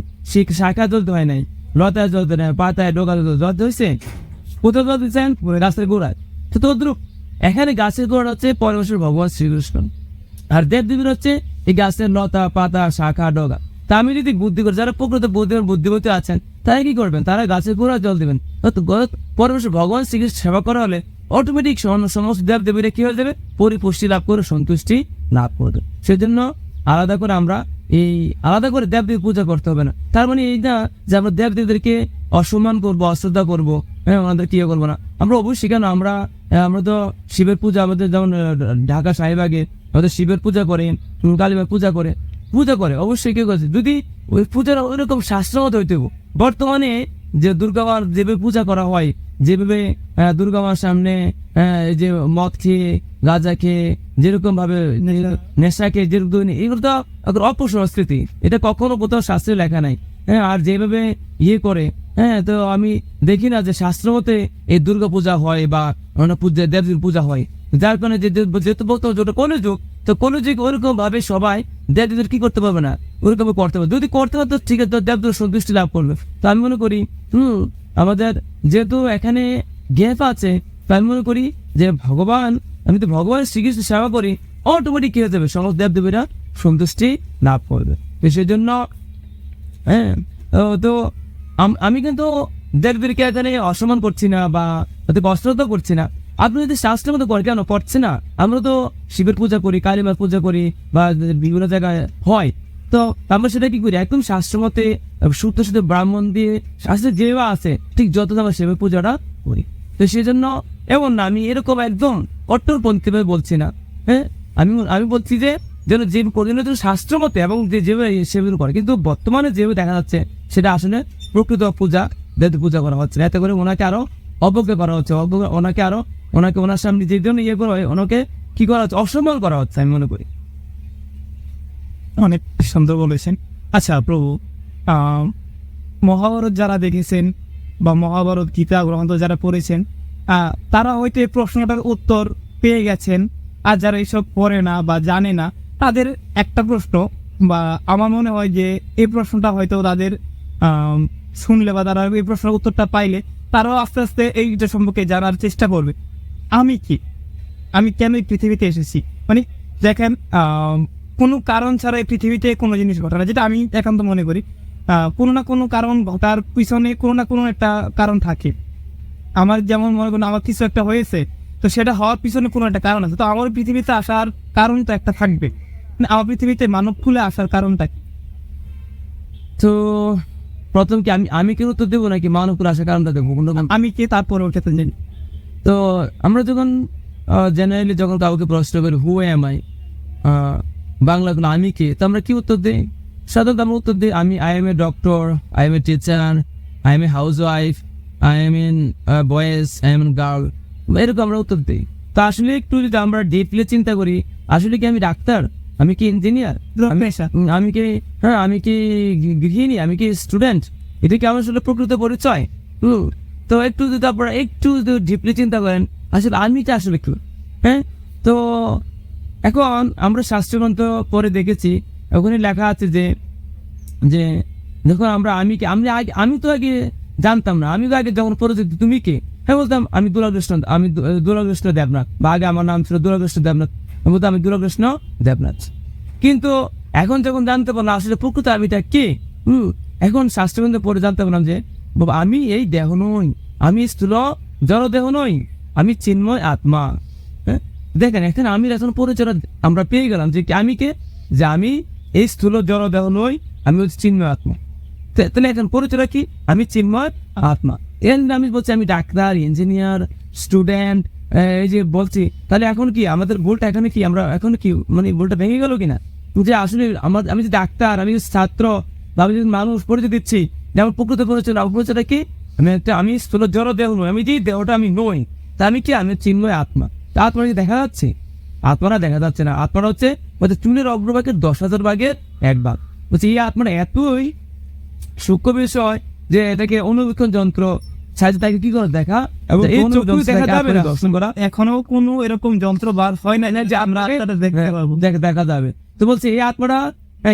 শাখা জ্বলতে হয় নাই, লতায় জ্বলতে নাই, পাতায় ডোকা জ্বলতে হয়েছে। কোথাও জল দিচ্ছেন? গাছের গোড়ায়। তো তদ্রুপ এখানে গাছের গোড়া হচ্ছে পরমেশ্বর ভগবান শ্রীকৃষ্ণ, আর দেবদেবীর হচ্ছে এই গাছের লতা পাতা শাখা ডগা। তা আমি যদি বুদ্ধি করে, যারা প্রকৃত বুদ্ধিমতী আছেন তারা কি করবেন, তারা গাছের গোড়া জল দেবেন। পরমেশ্বর ভগবান শ্রীকৃষ্ণ সেবা করা হলে অটোমেটিক সমস্ত দেবদেবীরা কি হয়ে যাবে, পরিপুষ্টি লাভ করে সন্তুষ্টি লাভ করবে। সেজন্য আলাদা করে দেবদেবী পূজা করতে হবে না। তার মানে এই না যে আমরা দেবদেবীদেরকে অসম্মান করবো, অশ্রদ্ধা করবো, হ্যাঁ ওনাদের কি করবো না। আমরা অবশ্যই, কেন আমরা তো শিবের পূজা, আমাদের যেমন ঢাকা শাহীবাগে আমাদের শিবের পূজা করে, কালীমার পূজা করে অবশ্যই কেউ করছে, যদি ওই পূজার ওইরকম শাস্ত্রমত হইতে হবে। বর্তমানে যে দুর্গা মার যেভাবে পূজা করা হয়, যেভাবে দুর্গা মার সামনে এই যে মদ খেয়ে গাঁজা খেয়ে যেরকম ভাবে নেশা খেয়ে যেরকম, এগুলো তো অপসংস্কৃতি, এটা কখনো কোথাও শাস্ত্রে লেখা নাই। হ্যাঁ, আর যেভাবে করে, হ্যাঁ, তো আমি দেখি না যে শাস্ত্র মতে এই দুর্গা পূজা হয় বা অন্য পূজা দেবীর পূজা হয়। যার কারণে যেহেতু বলতে যেটা কলিযুগ, তো কলিযুগ ওরকম ভাবে সবাই দেবদের কি করতে পারবে না, ওরকম করতে পারবে। যদি করতে পারতো ঠিক আছে, দেবদের সন্তুষ্টি লাভ করবে। তো আমি মনে করি আমাদের যেহেতু এখানে গ্যাপ আছে, তো আমি মনে করি যে আমি তো ভগবান শ্রীকৃষ্ণ সেবা করি, অটোমেটিক কি হয়ে যাবে, সমস্ত দেবদেবীরা সন্তুষ্টি লাভ করবে। তো সেই জন্য হ্যাঁ, তো আমি কিন্তু দেবদেবীকে এখানে অসম্মান করছি না বা অশ্রদ্ধা করছি না। আপনি যদি শাস্ত্রের মতো করেন, কেন করছে না? আমরা তো শিবের পূজা করি, কালীমার পূজা করি, বা বিভিন্ন জায়গায় হয়, তো আমরা সেটা কি করি, একদম শাস্ত্র মতে শুদ্ধ ব্রাহ্মণ দিয়ে শাস্ত্রে যেভাবে আছে ঠিক যত আমরা সেভাবে পূজাটা করি। তো সেই জন্য এমন না, আমি এরকম একদম কট্টরপন্থী ভাবে বলছি না। হ্যাঁ, আমি বলছি যে যেন যে প্রয়োজনীয় শাস্ত্র মতে এবং যেভাবে সেভাবে করে, কিন্তু বর্তমানে যেভাবে দেখা যাচ্ছে সেটা আসলে প্রকৃত পূজা, দেব পূজা করা হচ্ছে না। এতে করে ওনাকে আরো অবজ্ঞা করা হচ্ছে, ওনাকে ওনার সামনে যে জন্য করা হয়, ওনাকে কি করা হচ্ছে, অসম্মান করা হচ্ছে আমি মনে করি। অনেক সুন্দর বলেছেন। আচ্ছা প্রভু, মহাভারত যারা দেখেছেন বা মহাভারত গীতা গ্রন্থ যারা পড়েছেন, তারা হয়তো এই প্রশ্নটার উত্তর পেয়ে গেছেন। আর যারা এইসব পড়ে না বা জানে না, তাদের একটা প্রশ্ন, বা আমার মনে হয় যে এই প্রশ্নটা হয়তো তাদের শুনলে বা তারা এই প্রশ্নের উত্তরটা পাইলে তারাও আস্তে আস্তে এইটা সম্পর্কে জানার চেষ্টা করবে। আমি কি, আমি কেন এই পৃথিবীতে এসেছি। মানে দেখেন, কোনো কারণ ছাড়া এই পৃথিবীতে কোনো জিনিস ঘটে না, যেটা আমি একান্ত মনে করি। কোনো না কোনো কারণ ঘটার পিছনে কোনো না কোনো একটা কারণ থাকে। আমার যেমন মনে করেন আমার কিছু একটা হয়েছে, তো সেটা হওয়ার পিছনে কোনো একটা কারণ আছে। তো আমার পৃথিবীতে আসার কারণ তো একটা থাকবে, আমার পৃথিবীতে মানব খুলে আসার কারণটা কি? তো প্রথম কি আমি কেন উত্তর দেবো নাকি মানবপুর আসার কারণটা দেবো? আমি কে, তারপরে ওটাতে জানি। তো আমরা যখন জেনারেলি যখন কাউকে প্রশ্ন করি হু এম আই, বাংলাগুলো আমি কে, তো আমরা কি উত্তর দিই? সাধারণত আমরা উত্তর দিই I M a doctor, I M a teacher, I M a house wife, I am in boys, I am in girl, এরকম আমরা উত্তর দিই। তো আসলে একটু যদি আমরা ডিপলি চিন্তা করি, আসলে কি আমি ডাক্তার, আমি কি ইঞ্জিনিয়ার, আমি কি গৃহিণী, আমি কি স্টুডেন্ট, এটা কি আমার আসলে প্রকৃত পরিচয়? তো একটু যদি আপনারা একটু ডিপলি চিন্তা করেন, আসলে আমিটা আসলে কি। হ্যাঁ, তো এখন আমরা শাস্ত্রগ্রন্থ পরে দেখেছি, ওখানে লেখা আছে যে দেখো আমি তো আগে জানতাম না। আমি তো আগে যখন পরিচিত তুমি কে, হ্যাঁ বলতাম আমি দুর্গাকৃষ্ণ দেবনাথ, বা আগে আমার নাম ছিল দুর্গাকৃষ্ণ দেবনাথ, আমি বলতাম আমি দুর্গাকৃষ্ণ দেবনাথ। কিন্তু এখন যখন জানতে পারলাম আসলে প্রকৃত আমিটা কে, এখন শাস্ত্রগ্রন্থ পড়ে জানতে পারলাম যে বাবা আমি এই দেহ নই, আমি স্থূল জড় দেহ নই, আমি চিন্ময় আত্মা। হ্যাঁ, দেখেন এখানে আমি এখন পরিচয় আমরা পেয়ে গেলাম যে আমি কে, যে আমি এই স্থূল জড় দেহ নই, আমি হচ্ছে চিন্ময় আত্মা। তাহলে এখন পরিচয় কি, আমি চিন্ময় আত্মা। এর আমি বলছি আমি ডাক্তার, ইঞ্জিনিয়ার, স্টুডেন্ট, এই যে বলছি, তাহলে এখন কি আমাদের ভুলটা এখানে কি, আমরা এখন কি মানে ভুলটা ভেঙে গেল কিনা, যে আসলে আমি যে ডাক্তার, আমি ছাত্র, বা আমি যদি মানুষ পরিচয় দিচ্ছি, যেমন প্রকৃত পরিচয় পরিচয়টা কি, আমি স্থূল জড় দেহ নই, আমি যে দেহটা আমি নই, তা আমি কি, আমি চিন্ময় আত্মা। তা আত্মা কি দেখা যাচ্ছে? আত্মারা দেখা যাচ্ছে না। আত্মারা হচ্ছে চুলের অগ্রভাগের 10,000 ভাগের এক ভাগ। বলছে এই আত্মাটা এতই সূক্ষ্ম বিষয় যে এটাকে অনুবীক্ষণ যন্ত্র সাহায্যে তাকে কি করে দেখা এবং এই কোনো চক্ষু যন্ত্র দেখা তাকে যাবে না, দর্শন করা এখনো কোনো এরকম যন্ত্র বার হয় না যে আমরা আত্মাটা দেখতে পারবো। দেখা যাবে। তো বলছে এই আত্মাটা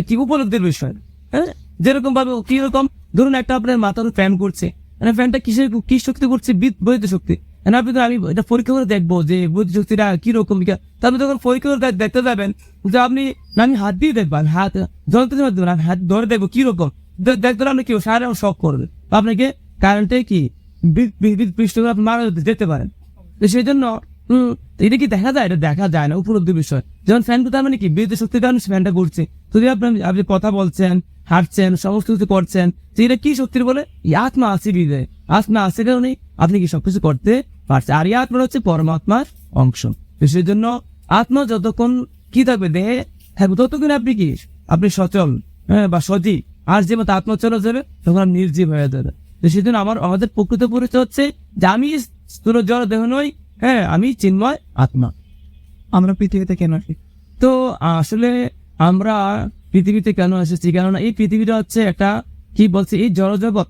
কি উপলব্ধির বিষয়, হ্যাঁ, যেরকম ভাবে কি রকম ধরুন একটা আপনার মাথার ফ্যান করছে, মানে ফ্যানটা কি শক্তি করছে, বৈদ্যুতিক শক্তি। আপনি তো আমি এটা পরীক্ষা করে দেখবো যে বৈদ্যুতিক শক্তিটা কিরকম, তারপরে যখন পরীক্ষা করে দেখতে যাবেন যে আপনি আমি হাত দিয়ে দেখবেন, হাত যন্ত্রের মাধ্যমে আমি হাত ধরে দেখবো কিরকম, দেখতে আপনি কেউ সারা শক করবে, আপনাকে কারেন্টে কি বিদ্যুৎ পৃষ্ঠ করে আপনি মারা যেতে পারেন। তো সেই জন্য এটা কি দেখা যায়? এটা দেখা যায় না, উপলব্ধি বিষয়। যেমন ফ্যান তার মানে কি বিদ্যুৎ শক্তির কারণে ফ্যানটা ঘুরছে। যদি আপনি কথা বলছেন, হাঁটছেন, সমস্ত কিছু করছেন, তো এটা কি শক্তির বলে? আত্মা আছে বিদায়, আত্মা আছে কারণে আপনি কি সবকিছু করতে পারছেন। আর এই আত্মা হচ্ছে পরমাত্মার অংশ। তো সেই জন্য আত্মা যতক্ষণ কি থাকবে দেহে থাকবে ততক্ষণ আপনি সচল, হ্যাঁ, বা সজীব। আর যে মতো আত্মা চলে যাবে তখন আপনি নির্জীব হয়ে যাবে। তো সেই জন্য আমাদের প্রকৃত পরিচয় হচ্ছে যে আমি স্থূল জড় দেহ নই, হ্যাঁ, আমি চিন্ময় আত্মা। আমরা পৃথিবীতে কেন আসি? তো আসলে আমরা পৃথিবীতে কেন এসেছি, কেননা এই পৃথিবীটা হচ্ছে একটা কি বলছে, এই জড়জগৎ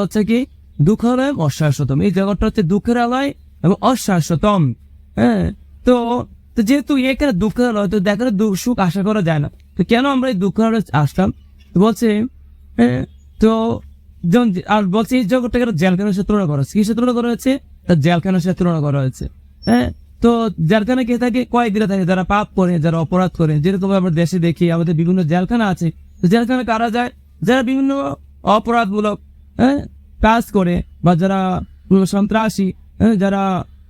হচ্ছে কি দুঃখালয় অশাশ্বতম। এই জগৎটা হচ্ছে দুঃখের আলয় এবং অশাশ্বতম, হ্যাঁ। তো যেহেতু এখানে দুঃখের আলয়, তো দেখা সুখ আশা করা যায় না। তো কেন আমরা এই দুঃখের আলয় আসলাম? তো বলছে হ্যাঁ, তো যেমন আর বলছে এই জগৎটাকে জেলখানার সাথে তুলনা করা হয়েছে। কিসের তুলনা করা হয়েছে? তার জেলখানার সাথে তুলনা করা হয়েছে, হ্যাঁ। তো জেলখানা কে থাকে? কয়েক দিনে থাকে যারা পাপ করে, যারা অপরাধ করে। যেরকম আমরা দেশে দেখি আমাদের বিভিন্ন জেলখানা আছে। তো জেলখানা কারা যায়? যারা বিভিন্ন অপরাধমূলক, হ্যাঁ, কাজ করে, বা যারা সন্ত্রাসী, হ্যাঁ, যারা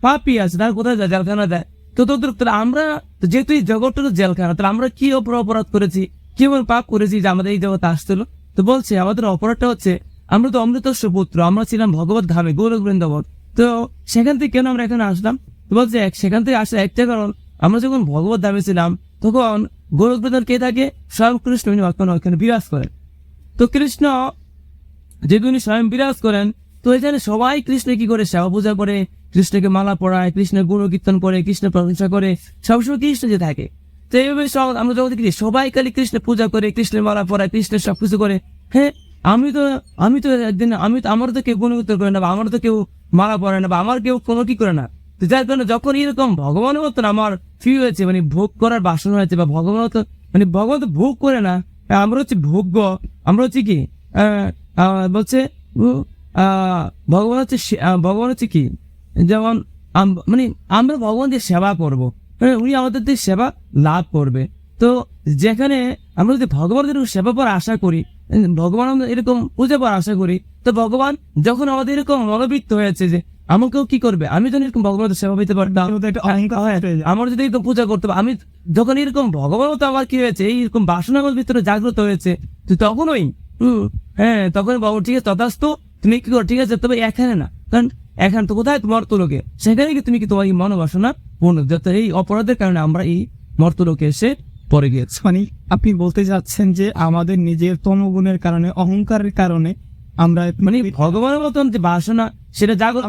পাপী আছে, তারা কোথায় যায়? জেলখানা দেয়। তো তাহলে আমরা যেহেতু এই জগৎটা তো জেলখানা, তাহলে আমরা কি অপরাধ করেছি, কি পাপ করেছি যে আমাদের এই জগৎ আসছিল? তো বলছে আমাদের অপরাধটা হচ্ছে আমরা তো অমৃতস্ব পুত্র, আমরা ছিলাম ভগবত ধামে গোলক বৃন্দাবন। তো সেখান থেকে কেন আমরা এখানে আসলাম? তো বলছে সেখান থেকে আসা একটা কারণ, আমরা যখন ভগবত ধামে ছিলাম তখন গোলক বৃন্দাবন কে থাকে? স্বয়ং কৃষ্ণ ওখানে বিরাজ করেন। তো কৃষ্ণ যেহেতু উনি স্বয়ং বিরাজ করেন, তো এখানে সবাই কৃষ্ণ কি করে? সেবা পূজা করে, কৃষ্ণকে মালা পড়ায়, কৃষ্ণের গুণ কীর্তন করে, কৃষ্ণের প্রশংসা করে, সবসময় কৃষ্ণ যে থাকে। তো এইভাবে আমরা যখন দেখি সবাই খালি কৃষ্ণের পূজা করে, কৃষ্ণের মালা পড়ায়, কৃষ্ণের সবকিছু করে। হ্যাঁ, আমি তো একদিন আমার তো কেউ গুণ কীর্তন করে না, বা আমার তো কেউ মালা পড়ে না, বা আমার কেউ কোনো কি করে না। তো যার কারণে যখন এরকম ভগবানের মতন আমার ফিল হয়েছে, মানে ভোগ করার বাসনা হয়েছে, বা ভগবান তো ভগবান তো ভোগ করে না, আমরা হচ্ছে ভোগ্য। আমরা হচ্ছে কি বলছে ভগবান হচ্ছে কি, যেমন আমরা ভগবানকে সেবা করব, উনি আমাদের দিয়ে সেবা লাভ করবে। তো যেখানে আমরা যদি ভগবানের সেবা পাওয়ার আশা করি, ভগবান এরকম পূজা পাওয়ার আশা করি, তো ভগবান যখন আমাদের এরকম মনোবৃত্ত হয়েছে যে আমাকেও কি করবে, আমি যখন এরকম ভগবানের সেবা পেতে পারতাম, আমার যদি এরকম পূজা করতে, আমি যখন এরকম ভগবান তো আমার কি হয়েছে, এইরকম বাসনা আমার ভিতরে জাগ্রত হয়েছে, তো তখনই হ্যাঁ, তখন বাবু ঠিক আছে তথাস্তু, তুমি কি করো, ঠিক আছে, তবে এখানে না, কারণ এখানে তো কোথায়? মর্তলোকে, সেখানে কি তুমি কি তোমার এই মনোবাসনা পূর্ণ, যাতে এই অপরাধের কারণে আমরা এই মর্তলোকে এসে পড়ে গিয়েছি। মানে আপনি বলতে যাচ্ছেন যে আমাদের নিজের তমগুণের কারণে, অহংকারের কারণে আমরা ভগবানের মতন যে বাসনা সেটা জাগ্রত,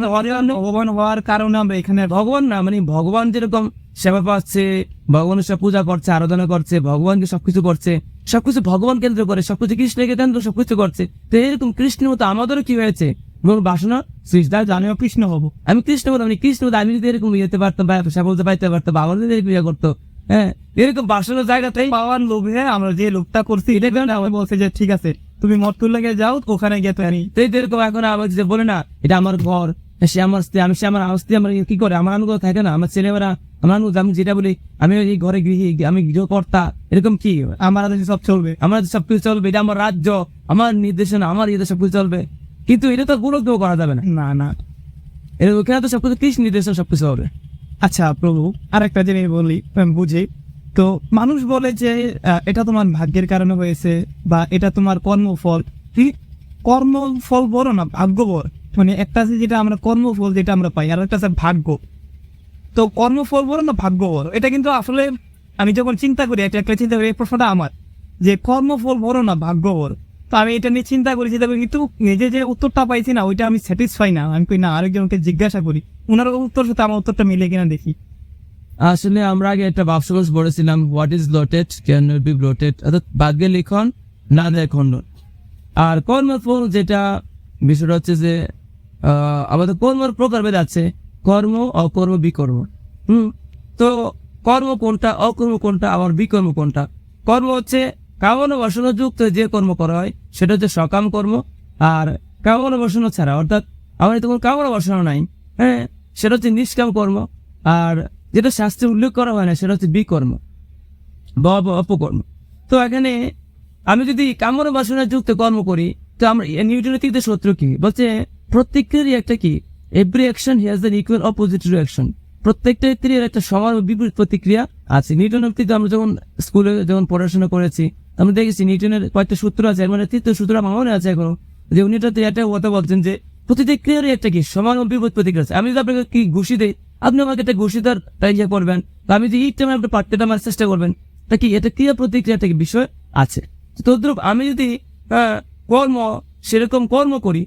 ভগবান হওয়ার কারণে আমরা এখানে ভগবান না, ভগবান যেরকম সেবা পাচ্ছে, ভগবানের সব পূজা করছে, আরাধনা করছে, ভগবানকে সবকিছু করছে, সবকিছু ভগবান কেন্দ্র করে, সবকিছু কৃষ্ণকে কেন্দ্র সবকিছু করছে। তো এরকম কৃষ্ণের মতো আমাদেরও কি হয়েছে বাসনা সৃষ্টি, জানিও কৃষ্ণ হবো, আমি কৃষ্ণ বলতাম, কৃষ্ণ আমি যদি এরকম যেতে পারতাম, সে বলতে পাইতে পারতাম, বা আমাদের এরকম ইয়ে করতো, হ্যাঁ, এরকম বাসনার জায়গাতেই পাওয়ার লোভে আমরা যে লোভটা করছি, এটা কারণে আমি বলছি যে ঠিক আছে তুমি মর্তুল্লাকে যাও, ওখানে গিয়ে তুমি এরকম এখন আমার যে বলে না এটা আমার ঘর, সে আমার স্ত্রী, আমি সে আমার স্ত্রী, আমার কি করে, আমার আনুগত থাকে না, আমার ছেলেমেয়েরা আমার আনুগত, আমি যেটা বলি আমি এই ঘরে গৃহী, আমি গৃহকর্তা, এরকম কি আমার হাতে সব চলবে, আমার সবকিছু চলবে, এটা আমার রাজ্য, আমার নির্দেশনা, আমার ইয়েতে সবকিছু চলবে। কিন্তু এটা তো গোলক দেহ করা যাবে না, না ওখানে তো সবকিছু কৃষ্ণ নির্দেশনা সবকিছু হবে। আচ্ছা প্রভু, আরেকটা জিনিস বলি বুঝি, তো মানুষ বলে যে এটা তোমার ভাগ্যের কারণে হয়েছে, বা এটা তোমার কর্মফল। কর্মফল বড় না ভাগ্য বড়, মানে একটা আছে যেটা আমরা কর্মফল যেটা আমরা পাই, আর একটা আছে ভাগ্য। তো কর্মফল বড় না ভাগ্য বড়, এটা কিন্তু আসলে আমি যখন চিন্তা করি, একটা চিন্তা করি, এই প্রশ্নটা আমার যে কর্মফল বড় না ভাগ্য বড়। তো আমি এটা নিয়ে চিন্তা করি, কিন্তু নিজে যে উত্তরটা পাইছি না, ওইটা আমি স্যাটিসফাই না। আমি কই না, আরেকজনকে জিজ্ঞাসা করি, ওনার উত্তর সাথে আমার উত্তরটা মিলে কিনা দেখি। আসলে আমরা আগে একটা বাপসমাস পড়েছিলাম, what is lotted can not be blotted, অর্থাৎ ভাগ্যের লিখন না দেয় খণ্ডন। আর কর্মফল যেটা বিষয়টা হচ্ছে যে আমাদের কর্মের প্রকারভেদ আছে, কর্ম, অকর্ম, বিকর্ম। তো কর্ম কোনটা, অকর্ম কোনটা, আবার বিকর্ম কোনটা? কর্ম হচ্ছে কামনা বাসনা যুক্ত যে কর্ম করা হয় সেটা হচ্ছে সকাম কর্ম। আর কামনা বাসনা ছাড়া, অর্থাৎ আমার তো কোনো কামনা বাসনা নাই, হ্যাঁ, সেটা হচ্ছে নিষ্কাম কর্ম। আর যেটা শাস্ত্রে উল্লেখ করা হয় না সেটা হচ্ছে বিকর্ম বা অপকর্ম। তো এখানে আমি যদি কামনা বাসনা যুক্ত কর্ম করি, তো আমরা নিউটনের তৃতীয় সূত্র কি বলছে, প্রত্যেকেরই একটা কি, every action has an equal opposite reaction. প্রত্যেকটা ক্রিয়ার একটা সমান ও বিপরীত প্রতিক্রিয়া আছে। নিউটনের তৃতীয় আমরা যখন স্কুলে যখন পড়াশোনা করেছি আমরা দেখেছি নিউটনের কয়েকটা সূত্র আছে, মানে তৃতীয় সূত্র আমার মনে আছে এখনো, যে উনি এটা কথা বলছেন যে প্রতিটি ক্রিয়ারই একটা কি সমান ও বিপরীত প্রতিক্রিয়া আছে। আমি যদি আপনাকে কি ঘুষি দেই, আপনি আমাকে একটা ঘুষি তার ইয়ে করবেন, আমি যদি ইটটা একটা পাট্টেটা মারার চেষ্টা করবেন, তা কি এটা ক্রিয়া প্রতিক্রিয়া একটা বিষয় আছে। তদ্রুপ আমি যদি কর্ম সেরকম কর্ম করি,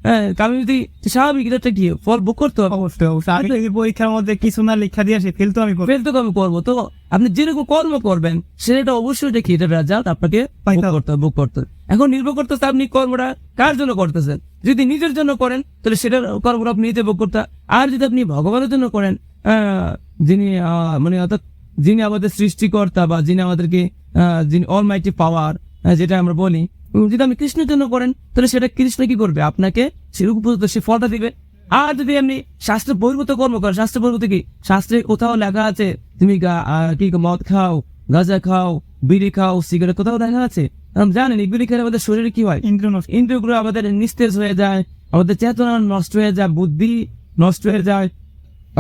হ্যাঁ, আমি যদি স্বাভাবিক এটা কি ফল ভোগ করতে হবে। অবশ্যই অবশ্যই। আমি যদি পরীক্ষার মধ্যে কিছু না লেখা দিয়ে আসি, ফেল তো আমি করবো। ফেল তো আমি করবো। তো আপনি যেরকম কর্ম করবেন সেটা অবশ্যই দেখি এটা রেজাল্ট আপনাকে ভোগ করতে হবে। এখন নির্ভর করতেছে আপনি কর্মটা কার জন্য করতেছেন। যদি নিজের জন্য করেন তাহলে সেটার কর্মটা আপনি নিজে ভোগ করতে, আর যদি আপনি ভগবানের জন্য করেন, যিনি মানে অর্থাৎ যিনি আমাদের সৃষ্টিকর্তা বা যিনি আমাদেরকে যিনি অলমাইটি পাওয়ার যেটা আমরা বলি, যদি আপনি কৃষ্ণের জন্য করেন তাহলে সেটা কৃষ্ণ কি করবে, আপনাকে সেরকম সে ফলটা দিবে। আর যদি আপনি শাস্ত্র বহির্ভূত কর্ম করেন, শাস্ত্র বহির্ভূত কি, শাস্ত্রে কোথাও লেখা আছে তুমি কি মদ খাও, গাঁজা খাও, বিড়ি খাও, সিগারেট, কোথাও দেখা আছে? আমরা জানেন এই বিড়ি খেলে আমাদের শরীরে কি হয়, ইন্দ্রিয়গুলো আমাদের নিস্তেজ হয়ে যায়, আমাদের চেতনা নষ্ট হয়ে যায়, বুদ্ধি নষ্ট হয়ে যায়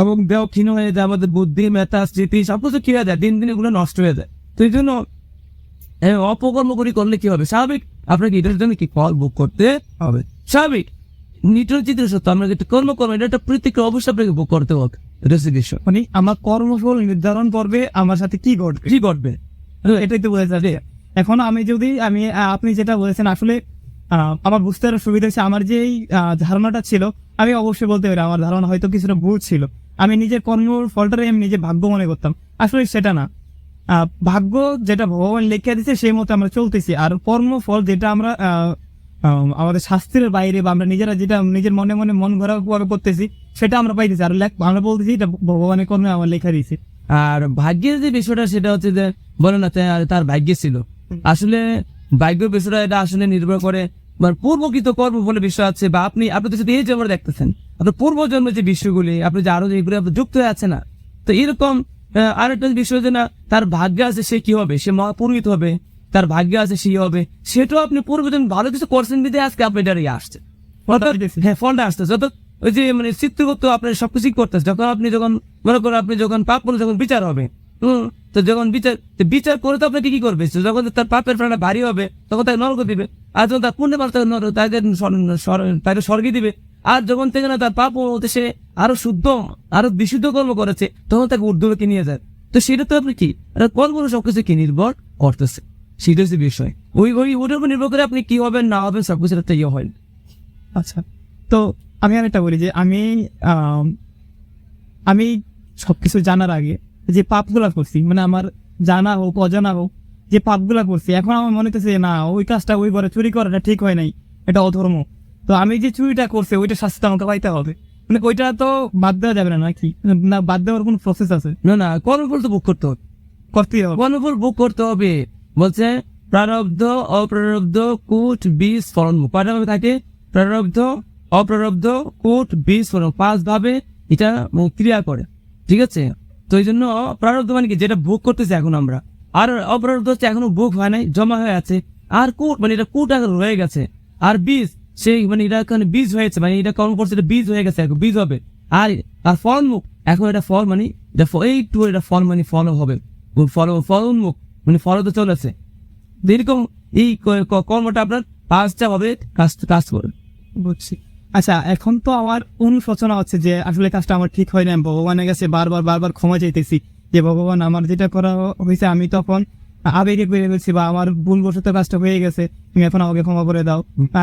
এবং দেহ ক্ষীণ হয়ে যায়, আমাদের বুদ্ধি, মেধা, স্মৃতি সবকিছু কি হয়ে যায়, দিন দিন এগুলো নষ্ট হয়ে যায়। তো এই জন্য অপকর্ম করলে কি হবে, স্বাভাবিক আপনাকে এটার জন্য কি ফল ভোগ করতে হবে, স্বাভাবিক। নিউটন চিত্র সত্য, আমরা যেটা কর্ম করবো এটা একটা প্রতিক্রিয়া অবশ্যই আপনাকে ভোগ করতে হবে। মানে আমার কর্মফল নির্ধারণ করবে আমার সাথে কি ঘটবে, এটাই তো বোঝা যাবে। এখন আপনি যেটা বলেছেন আসলে আমার বুঝতে আরো সুবিধা হচ্ছে। আমার যে ধারণাটা ছিল, আমি অবশ্যই বলতে পারি আমার ধারণা হয়তো কিছুটা ভুল ছিল। আমি নিজের কর্মর ফলটারে আমি নিজে ভাগ্য মনে করতাম, আসলে সেটা না। ভাগ্য যেটা ভগবান লিখে দিচ্ছে সেই মতো আমরা চলতেছি, আর কর্মফল যেটা আমরা আমাদের শাস্ত্রের বাইরে বা আমরা নিজেরা যেটা নিজের মনে মনে মন ঘোরা করতেছি সেটা আমরা পাইতেছি, আর আমরা বলতেছি এটা ভগবানের কর্মে আমার লেখা দিয়েছে। আর ভাগ্যের যে বিষয়টা সেটা হচ্ছে যে বলে না তার ভাগ্যে ছিল, আসলে ভাগ্য বিষয়টা এটা আসলে নির্ভর করে পূর্বকৃত কর্ম বলে বিষয় আছে, বা আপনি তো যদি এই জন্ম দেখতেছেন আপনার পূর্বজন্মের যে বিষয়গুলি আপনি যে আরো যেগুলো যুক্ত হয়ে আছে না, তো এরকম আরেকটা বিষয় যে না তার ভাগ্য আছে সে কি হবে, সে মহাপুরোহিত হবে, তার ভাগ্য আছে সে হবে, সেটাও আপনি পূর্বজন ভালো কিছু করছেন বিধে আজকে আপনি এটা আসছে, হ্যাঁ ফলটা আসতেছে। অর্থাৎ ওই যে মানে চিত্রগত আপনি সবকিছু করতেছে, যখন মনে করেন আপনি যখন পাপ করলে যখন বিচার হবে, তো যখন বিচার করে তো আপনাকে কি করবে, যখন তার পাপের ফলটা ভারী হবে তখন তাকে নরক দিবে, আর যখন তার পুণ্যের ফল তাকে স্বর্গে দিবে, আর যখন থেকে না তার পাপ হতে সে আরো শুদ্ধ আরো বিশুদ্ধ কর্ম করেছে তখন তাকে ঊর্ধ্বলোকে নিয়ে যায়। তো সেটা তো আপনি কি কর্ম সবকিছু কি নির্ভর করতেছে, সেটা হচ্ছে বিষয়। ওটার উপর নির্ভর করে আপনি কি হবেন না হবেন সবকিছু একটা ইয়ে হয়। আচ্ছা, তো আমি আরেকটা বলি যে আমি সবকিছু জানার আগে যে পাপগুলা করছি, মানে আমার জানা হোক অজানা হোক যে পাপগুলা করছি, এখন আমার মনে হচ্ছে না ওই কাজটা ওই ঘরে চুরি করাটা ঠিক হয় নাই, এটা অধর্ম। তো আমি যে চুরিটা করছি ওইটা শাস্তি আমাকে পাইতে হবে, মানে ওইটা তো বাদ দেওয়া যাবে না নাকি? না, বাদ দেওয়ার কোনো প্রসেস আছে? না কর্মফল তো ভোগ করতে হবে, কর্মফল ভোগ করতে হবে। বলছে প্রারব্ধ অপ্রারব্ধ কূট বীজ ফলনমুখ, কয়টা ভাবে থাকে, প্রারব্ধ অপ্রারব্ধ কূট বীজ ফলন, 5 ভাবে এটা ক্রিয়া করে, ঠিক আছে? তো এই জন্য প্রারব্ধ মানে কি যেটা ভোগ করতেছে এখন আমরা, আর অপ্রারব্ধ হচ্ছে এখনো ভোগ হয় নাই, জমা হয়ে আছে, আর কূট মানে এটা কূট এখন রয়ে গেছে, আর বীজ সেই মানে এটা এখানে বীজ হয়েছে, মানে এটা কর্ম করছে এটা বীজ হয়ে গেছে, এখন বীজ হবে। আর ফলমুখ এখন এটা ফল মানে এটা ফল মানে ফল হবে, ফলমুখ মানে ফল তো চলেছে। এরকম এই কর্মটা আপনার 5টা ভাবে কাজ করে। বুঝছি। আচ্ছা, এখন তো আমার অনুশোচনা হচ্ছে যে আসলে কাজটা আমার ঠিক হয় না, ভগবানের কাছে বারবার ক্ষমা চাইতেছি যে ভগবান আমার যেটা করা হয়েছে আমি তখন আবেগে বেড়ে ফেলছি বা আমার ভুলবশত কাজটা হয়ে গেছে, তুমি এখন আমাকে ক্ষমা করে দাও।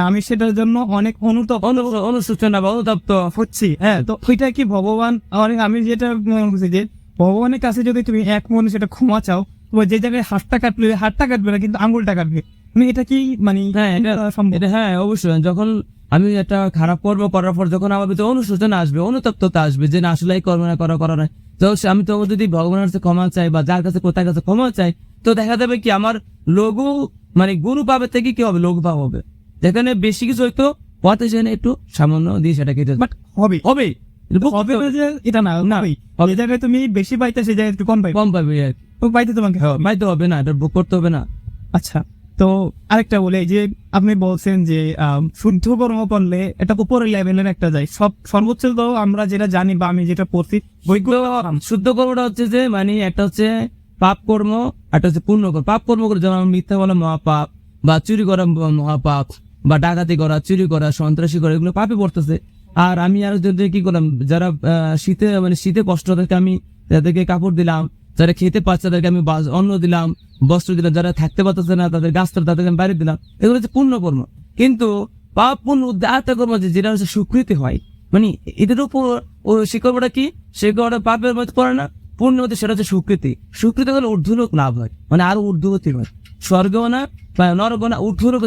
আমি সেটার জন্য অনেক অনুশোচনা বা অনুতপ্ত হচ্ছি। হ্যাঁ, তো ওইটা কি ভগবান আমি যেটা বুঝি যে ভগবানের কাছে যদি তুমি এক মনে সেটা ক্ষমা চাও, তোমার যে জায়গায় হাতটা কাটবে না, কিন্তু আঙুলটা কাটবে। মানে এটা কি মানে হ্যাঁ এটা সম্ভব? এটা হ্যাঁ অবশ্যই। যখন আমি একটা খারাপ কর্ম করার পর যখন আমার ভিতরে অনুশোচনা আসবে, অনুতপ্ততা আসবে যে না আসলে এই কর্ম না করা নয়, তো আমি তো যদি ভগবানের কাছে ক্ষমা চাই বা যার কাছে কোথায় কাছে ক্ষমা চাই, তো দেখা যাবে কি আমার লঘু মানে গুরু পাবে থেকে কি হবে, লঘু পাপ হবে। যেখানে বেশি কিছু হয়তো পথে সেখানে একটু সামান্য দিয়ে সেটা কেটে বাট হবে হবে হবে না যে এটা না না, হবেই। হবে। যে জায়গায় তুমি বেশি পাইতে সেই জায়গায় একটু কম পাইবে, কম পাবে আর কি। তো পাইতে তোমাকে হবে। পাইতে হবে না, এটা ভোগ করতে হবে না। আচ্ছা, তো আরেকটা বলে যে আপনি বলছেন যে শুদ্ধ কর্ম করলে এটা উপরের লেভেলের একটা যায়, সর্বোচ্চ তো আমরা যেটা জানি বা আমি যেটা পড়ছি বইগুলো শুদ্ধ কর্মটা হচ্ছে যে মানে একটা হচ্ছে পাপ কর্ম, একটা হচ্ছে পুণ্য কর্ম। পাপ কর্ম করে যেমন মিথ্যা বলা মহাপাপ, বা চুরি করা মহাপাপ, বা ডাকাতি করা, চুরি করা, সন্ত্রাসী করা, এগুলো পাপে পড়তেছে। আর আমি আর যদি কি করলাম, যারা শীতে কষ্ট তাদেরকে আমি তাদেরকে কাপড় দিলাম, যারা খেতে পাচ্ছে তাদেরকে আমি অন্ন দিলাম, বস্ত্র দিলাম, যারা থাকতে পারতেছে না তাদের গাছ তাদেরকে আমি বাড়ি দিলাম, এগুলো হচ্ছে পুণ্য কর্ম। কিন্তু পাপ পুণ্য আরেকটা কর্ম আছে যেটা হচ্ছে স্বীকৃতি হয়, মানে এদের উপর ও সে কর্মটা কি, সে কর্মটা পাপের মধ্যে পড়ে না, পুণ্য হতে সেটা হচ্ছে স্বীকৃতি। স্বীকৃতি হলে ঊর্ধ্বলোক লাভ হয়, মানে আরো ঊর্ধ্বগতি হয়, স্বর্গও না বা নরকও না, ঊর্ধ্বলোক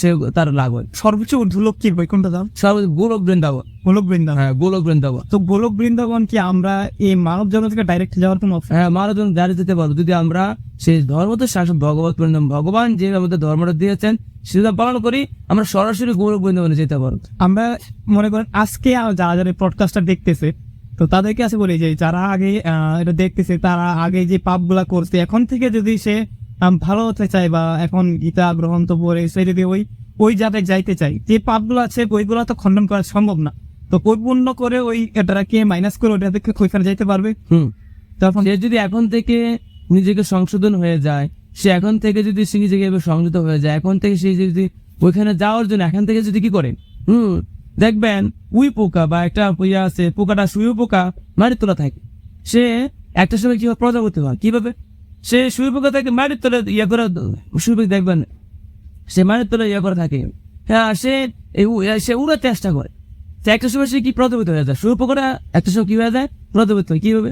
সে তার লাভ হয়। সর্বোচ্চ ঊর্ধ্বলোক কি বই কোনটা দাম? সর্বোচ্চ গোলক বৃন্দাবন। গোলক বৃন্দাবন। হ্যাঁ গোলক বৃন্দাবন। তো গোলক বৃন্দাবন কি আমরা এই মানব জগৎ থেকে ডাইরেক্ট যাওয়ার কোনো option? হ্যাঁ মারাজন দাঁড়িয়ে যেতে পারো যদি আমরা সেই ধর্মতে শাসন ভগবান যে আমাদের ধর্মটা দিয়েছেন সেটা পালন করি, আমরা সরাসরি গোলক বৃন্দাবনে যেতে পারো। আমরা মনে করেন আজকে যারা যারা পডকাস্টটা দেখতেছে, তো তাদেরকে আছে বলি যে যারা আগে এটা দেখতেছে, তারা আগে যে পাপগুলা করছে, এখন থেকে যদি সে ভালো হতে চায় বা এখন গীতা গ্রহণ তো পড়ে সে যদি ওই জায়গায় যাইতে চায়, যে পাপগুলো আছে ওইগুলো তো খণ্ডন করা সম্ভব না, তো পরিপূর্ণ করে ওই এটাকে মাইনাস করে ওটা থেকে ওইখানে যাইতে পারবে। তখন সে যদি এখন থেকে নিজেকে সংশোধন হয়ে যায়, সে এখন থেকে যদি সে নিজেকে এভাবে সংযত হয়ে যায়, এখন থেকে সে যদি ওইখানে যাওয়ার জন্য এখন থেকে যদি কি করে দেখবেন উই পোকা বা একটা ইয়া আছে, পোকাটা সুই পোকা মাটির তোলা থাকে, সে একটা সময় কিভাবে প্রজাপতি হয়, কিভাবে সে সুই পোকা থাকে মাটির তোলা ইয়া করে, সুই পোকা দেখবেন সে মাটির তোলা ইয়া করে থাকে, হ্যাঁ সে উড়ার চেষ্টা করে, সে একটা সময় সে কি প্রজাপতি হয়ে যায়, সুই পোকাটা একটা সময় কি হয়ে যায়, প্রজাপতি হয়, কিভাবে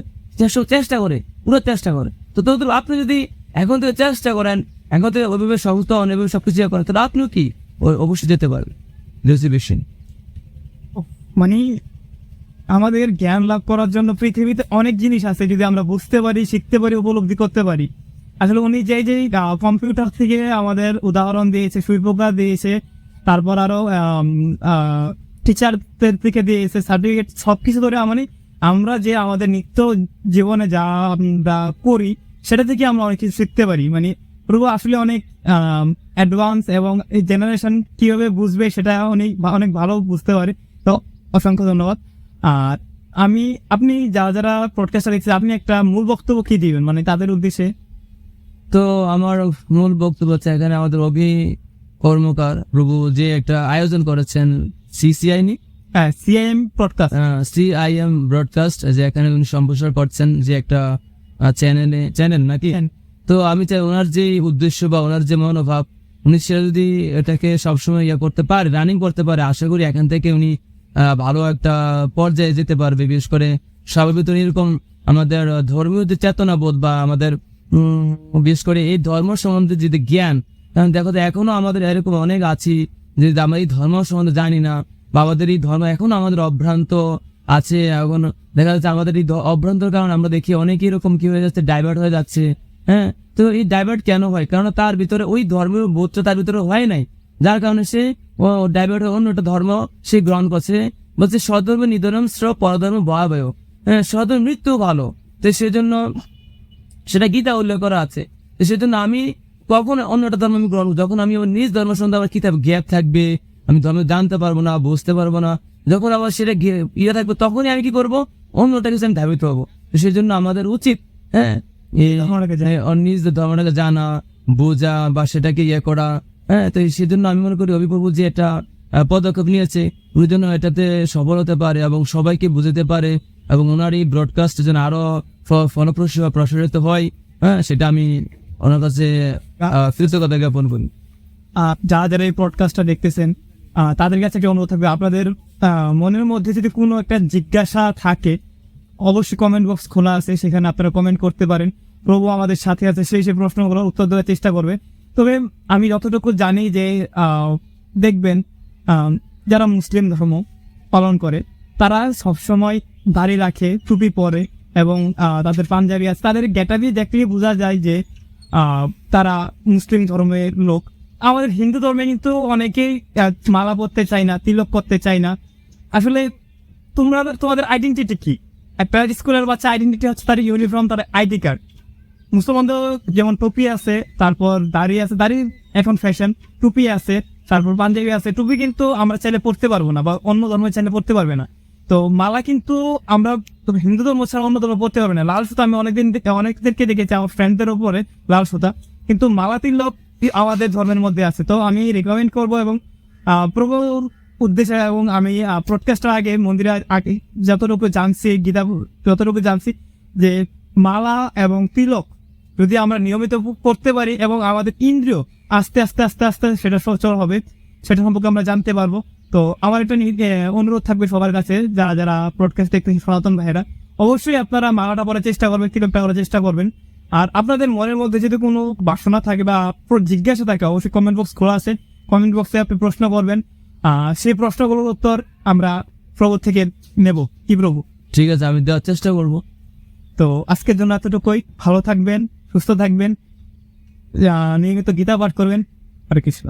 চেষ্টা করে, পুরো চেষ্টা করে। তো আপনি যদি এখন থেকে চেষ্টা করেন, এখন থেকে ওইভাবে সমস্ত অনেকভাবে সবকিছু করেন, তাহলে আপনিও কি অবশ্যই যেতে পারবেন। মানে আমাদের জ্ঞান লাভ করার জন্য পৃথিবীতে অনেক জিনিস আছে, যদি আমরা বুঝতে পারি, শিখতে পারি, উপলব্ধি করতে পারি। আসলে উনি যে কম্পিউটার থেকে আমাদের উদাহরণ দিয়েছে, সুইপোকা দিয়েছে, তারপর আরো টিচারদের থেকে দিয়েছে সার্টিফিকেট, সবকিছু ধরে মানে আমরা যে আমাদের নিত্য জীবনে যা আমরা করি সেটা থেকে আমরা অনেক কিছু শিখতে পারি। মানে প্রভু আসলে অনেক অ্যাডভান্স, এবং এই জেনারেশন কিভাবে বুঝবে সেটা অনেক ভালো বুঝতে পারে। তো অসংখ্য ধন্যবাদ। আর আপনি যারা পডকাস্টটা দেখছে, আপনি একটা মূল বক্তব্য কি দিবেন মানে তাদের উদ্দেশ্যে? তো আমার মূল বক্তব্য হচ্ছে এখানে আমাদের কর্মকার প্রভু যে একটা আয়োজন করেছেন, সিসিআই হ্যাঁ, সিআইএম পডকাস্ট, সিআইএম ব্রডকাস্ট, যে এখানে উনি সম্প্রচার করছেন যে একটা চ্যানেল নাকি। তো আমি চাই ওনার যে উদ্দেশ্য বা ওনার যে মনোভাব, উনি সেটা যদি এটাকে সবসময় করতে পারে, রানিং করতে পারে, আশা করি এখান থেকে উনি ভালো একটা পর্যায়ে যেতে পারবে। বিশেষ করে স্বাভাবিক এরকম আমাদের ধর্মীয় যে চেতনাবোধ বা আমাদের বিশেষ করে এই ধর্ম সম্বন্ধে যে জ্ঞান, কারণ দেখো তো এখনো আমাদের এরকম অনেক আছি যে আমরা এই ধর্ম সম্বন্ধে জানি না, বা আমাদের এই ধর্ম এখনো আমাদের অভ্রান্ত আছে। এখন দেখা যাচ্ছে আমাদের এই অভ্রান্তর কারণে আমরা দেখি অনেকে এরকম কি হয়ে যাচ্ছে, ডাইভার্ট হয়ে যাচ্ছে। হ্যাঁ, তো এই ডাইভার্ট কেন হয়? কারণ তার ভিতরে ওই ধর্মীয় বোধটা তার ভিতরে হয় নাই, যার কারণে সে ডাইভার্ট হয়ে অন্য একটা ধর্ম সে গ্রহণ করছে। বলছে স্বধর্ম নিধনম শ্র পরধর্ম ভয়াবহ, হ্যাঁ স্বধর্ম মৃত্যু ভালো। তো সেজন্য সেটা গীতা উল্লেখ করা আছে। তো সেজন্য আমি কখন অন্য একটা ধর্ম আমি গ্রহণ করবো, যখন আমি আমার নিজ ধর্ম সম্বন্ধে আমার কিতাব গ্যাপ থাকবে, আমি ধর্ম জানতে পারবো না, বুঝতে পারবো না, যখন আবার সেটা থাকবে তখনই আমি কি করবো, অন্যটা কিছু আমি ধাবিত হবো। তো সেই জন্য আমাদের উচিত নিজ ধর্মটাকে জানা, বোঝা বা সেটাকে করা। হ্যাঁ, তো সেজন্য আমি মনে করি অভিপ্রভু যে একটা পদক্ষেপ নিয়েছে, ওই জন্য এটাতে সফল হতে পারে এবং সবাইকে বুঝতে পারে, এবং ওনার এই ব্রডকাস্ট যেন আরো ফলপ্রসূ প্রসারিত হয়। হ্যাঁ, সেটা আমি ওনার কাছে কৃতজ্ঞতা জ্ঞাপন করি। যারা এই পডকাস্টটা দেখতেছেন তাদের কাছে একটা অনুরোধ থাকবে, আপনাদের মনের মধ্যে যদি কোনো একটা জিজ্ঞাসা থাকে, অবশ্যই কমেন্ট বক্স খোলা আছে, সেখানে আপনারা কমেন্ট করতে পারেন। প্রভু আমাদের সাথে আছে, সেই প্রশ্নগুলোর উত্তর দেওয়ার চেষ্টা করবে। তবে আমি যতটুকু জানি যে দেখবেন যারা মুসলিম ধর্ম পালন করে তারা সবসময় দাড়ি রাখে, টুপি পরে এবং তাদের পাঞ্জাবি আছে, তাদের গেটাবি দেখলেই বোঝা যায় যে তারা মুসলিম ধর্মের লোক। আমাদের হিন্দু ধর্মে কিন্তু অনেকেই মালা পরতে চায় না, তিলক করতে চায় না। আসলে তোমাদের আইডেন্টিটি কি? একটা স্কুলের বাচ্চা আইডেন্টিটি হচ্ছে তার ইউনিফর্ম, তার আইডি কার্ড। মুসলমানদের যেমন টুপি আছে, তারপর দাড়ি আছে, দাড়ি এখন ফ্যাশন, টুপি আছে, তারপর পাঞ্জাবি আছে। টুপি কিন্তু আমরা চাইলে পড়তে পারবো না, বা অন্য ধর্মের চাইলে পড়তে পারবে না। তো মালা কিন্তু আমরা হিন্দু ধর্ম ছাড়া অন্য ধর্ম পড়তে পারবে না। লাল সুতা আমি অনেকদেরকে দেখেছি, আমার ফ্রেন্ডদের উপরে লাল সুতা, কিন্তু মালা তিলক আমাদের ধর্মের মধ্যে আছে। তো আমি রেকমেন্ড করবো এবং প্রভুর উদ্দেশ্যে, এবং আমি প্রডকাস্টের আগে মন্দিরে আগে যতটুকু জানছি, গীতা যতটুকু জানছি, যে মালা এবং তিলক যদি আমরা নিয়মিত করতে পারি এবং আমাদের ইন্দ্রিয় আস্তে আস্তে আস্তে আস্তে সেটা সচল হবে, সেটা সম্পর্কে আমরা জানতে পারবো। তো আমার একটা অনুরোধ থাকবে সবার কাছে, যারা যারা প্রডকাস্ট দেখতে সনাতন ভাইয়েরা, অবশ্যই আপনারা মালাটা পড়ার চেষ্টা করবেন, তিলকটা করার চেষ্টা করবেন। আর আপনাদের মনের মধ্যে যদি কোনো বাসনা থাকে বা জিজ্ঞাসা থাকে, অবশ্যই কমেন্ট বক্স খোলা আছে, কমেন্ট বক্সে আপনি প্রশ্ন করবেন। সেই প্রশ্নগুলোর উত্তর আমরা প্রভু থেকে নেব। কি প্রভু? ঠিক আছে, আমি দেওয়ার চেষ্টা করব। তো আজকের জন্য এতটুকুই। ভালো থাকবেন, সুস্থ থাকবেন, নিয়মিত গীতা পাঠ করবেন। হরে কৃষ্ণ।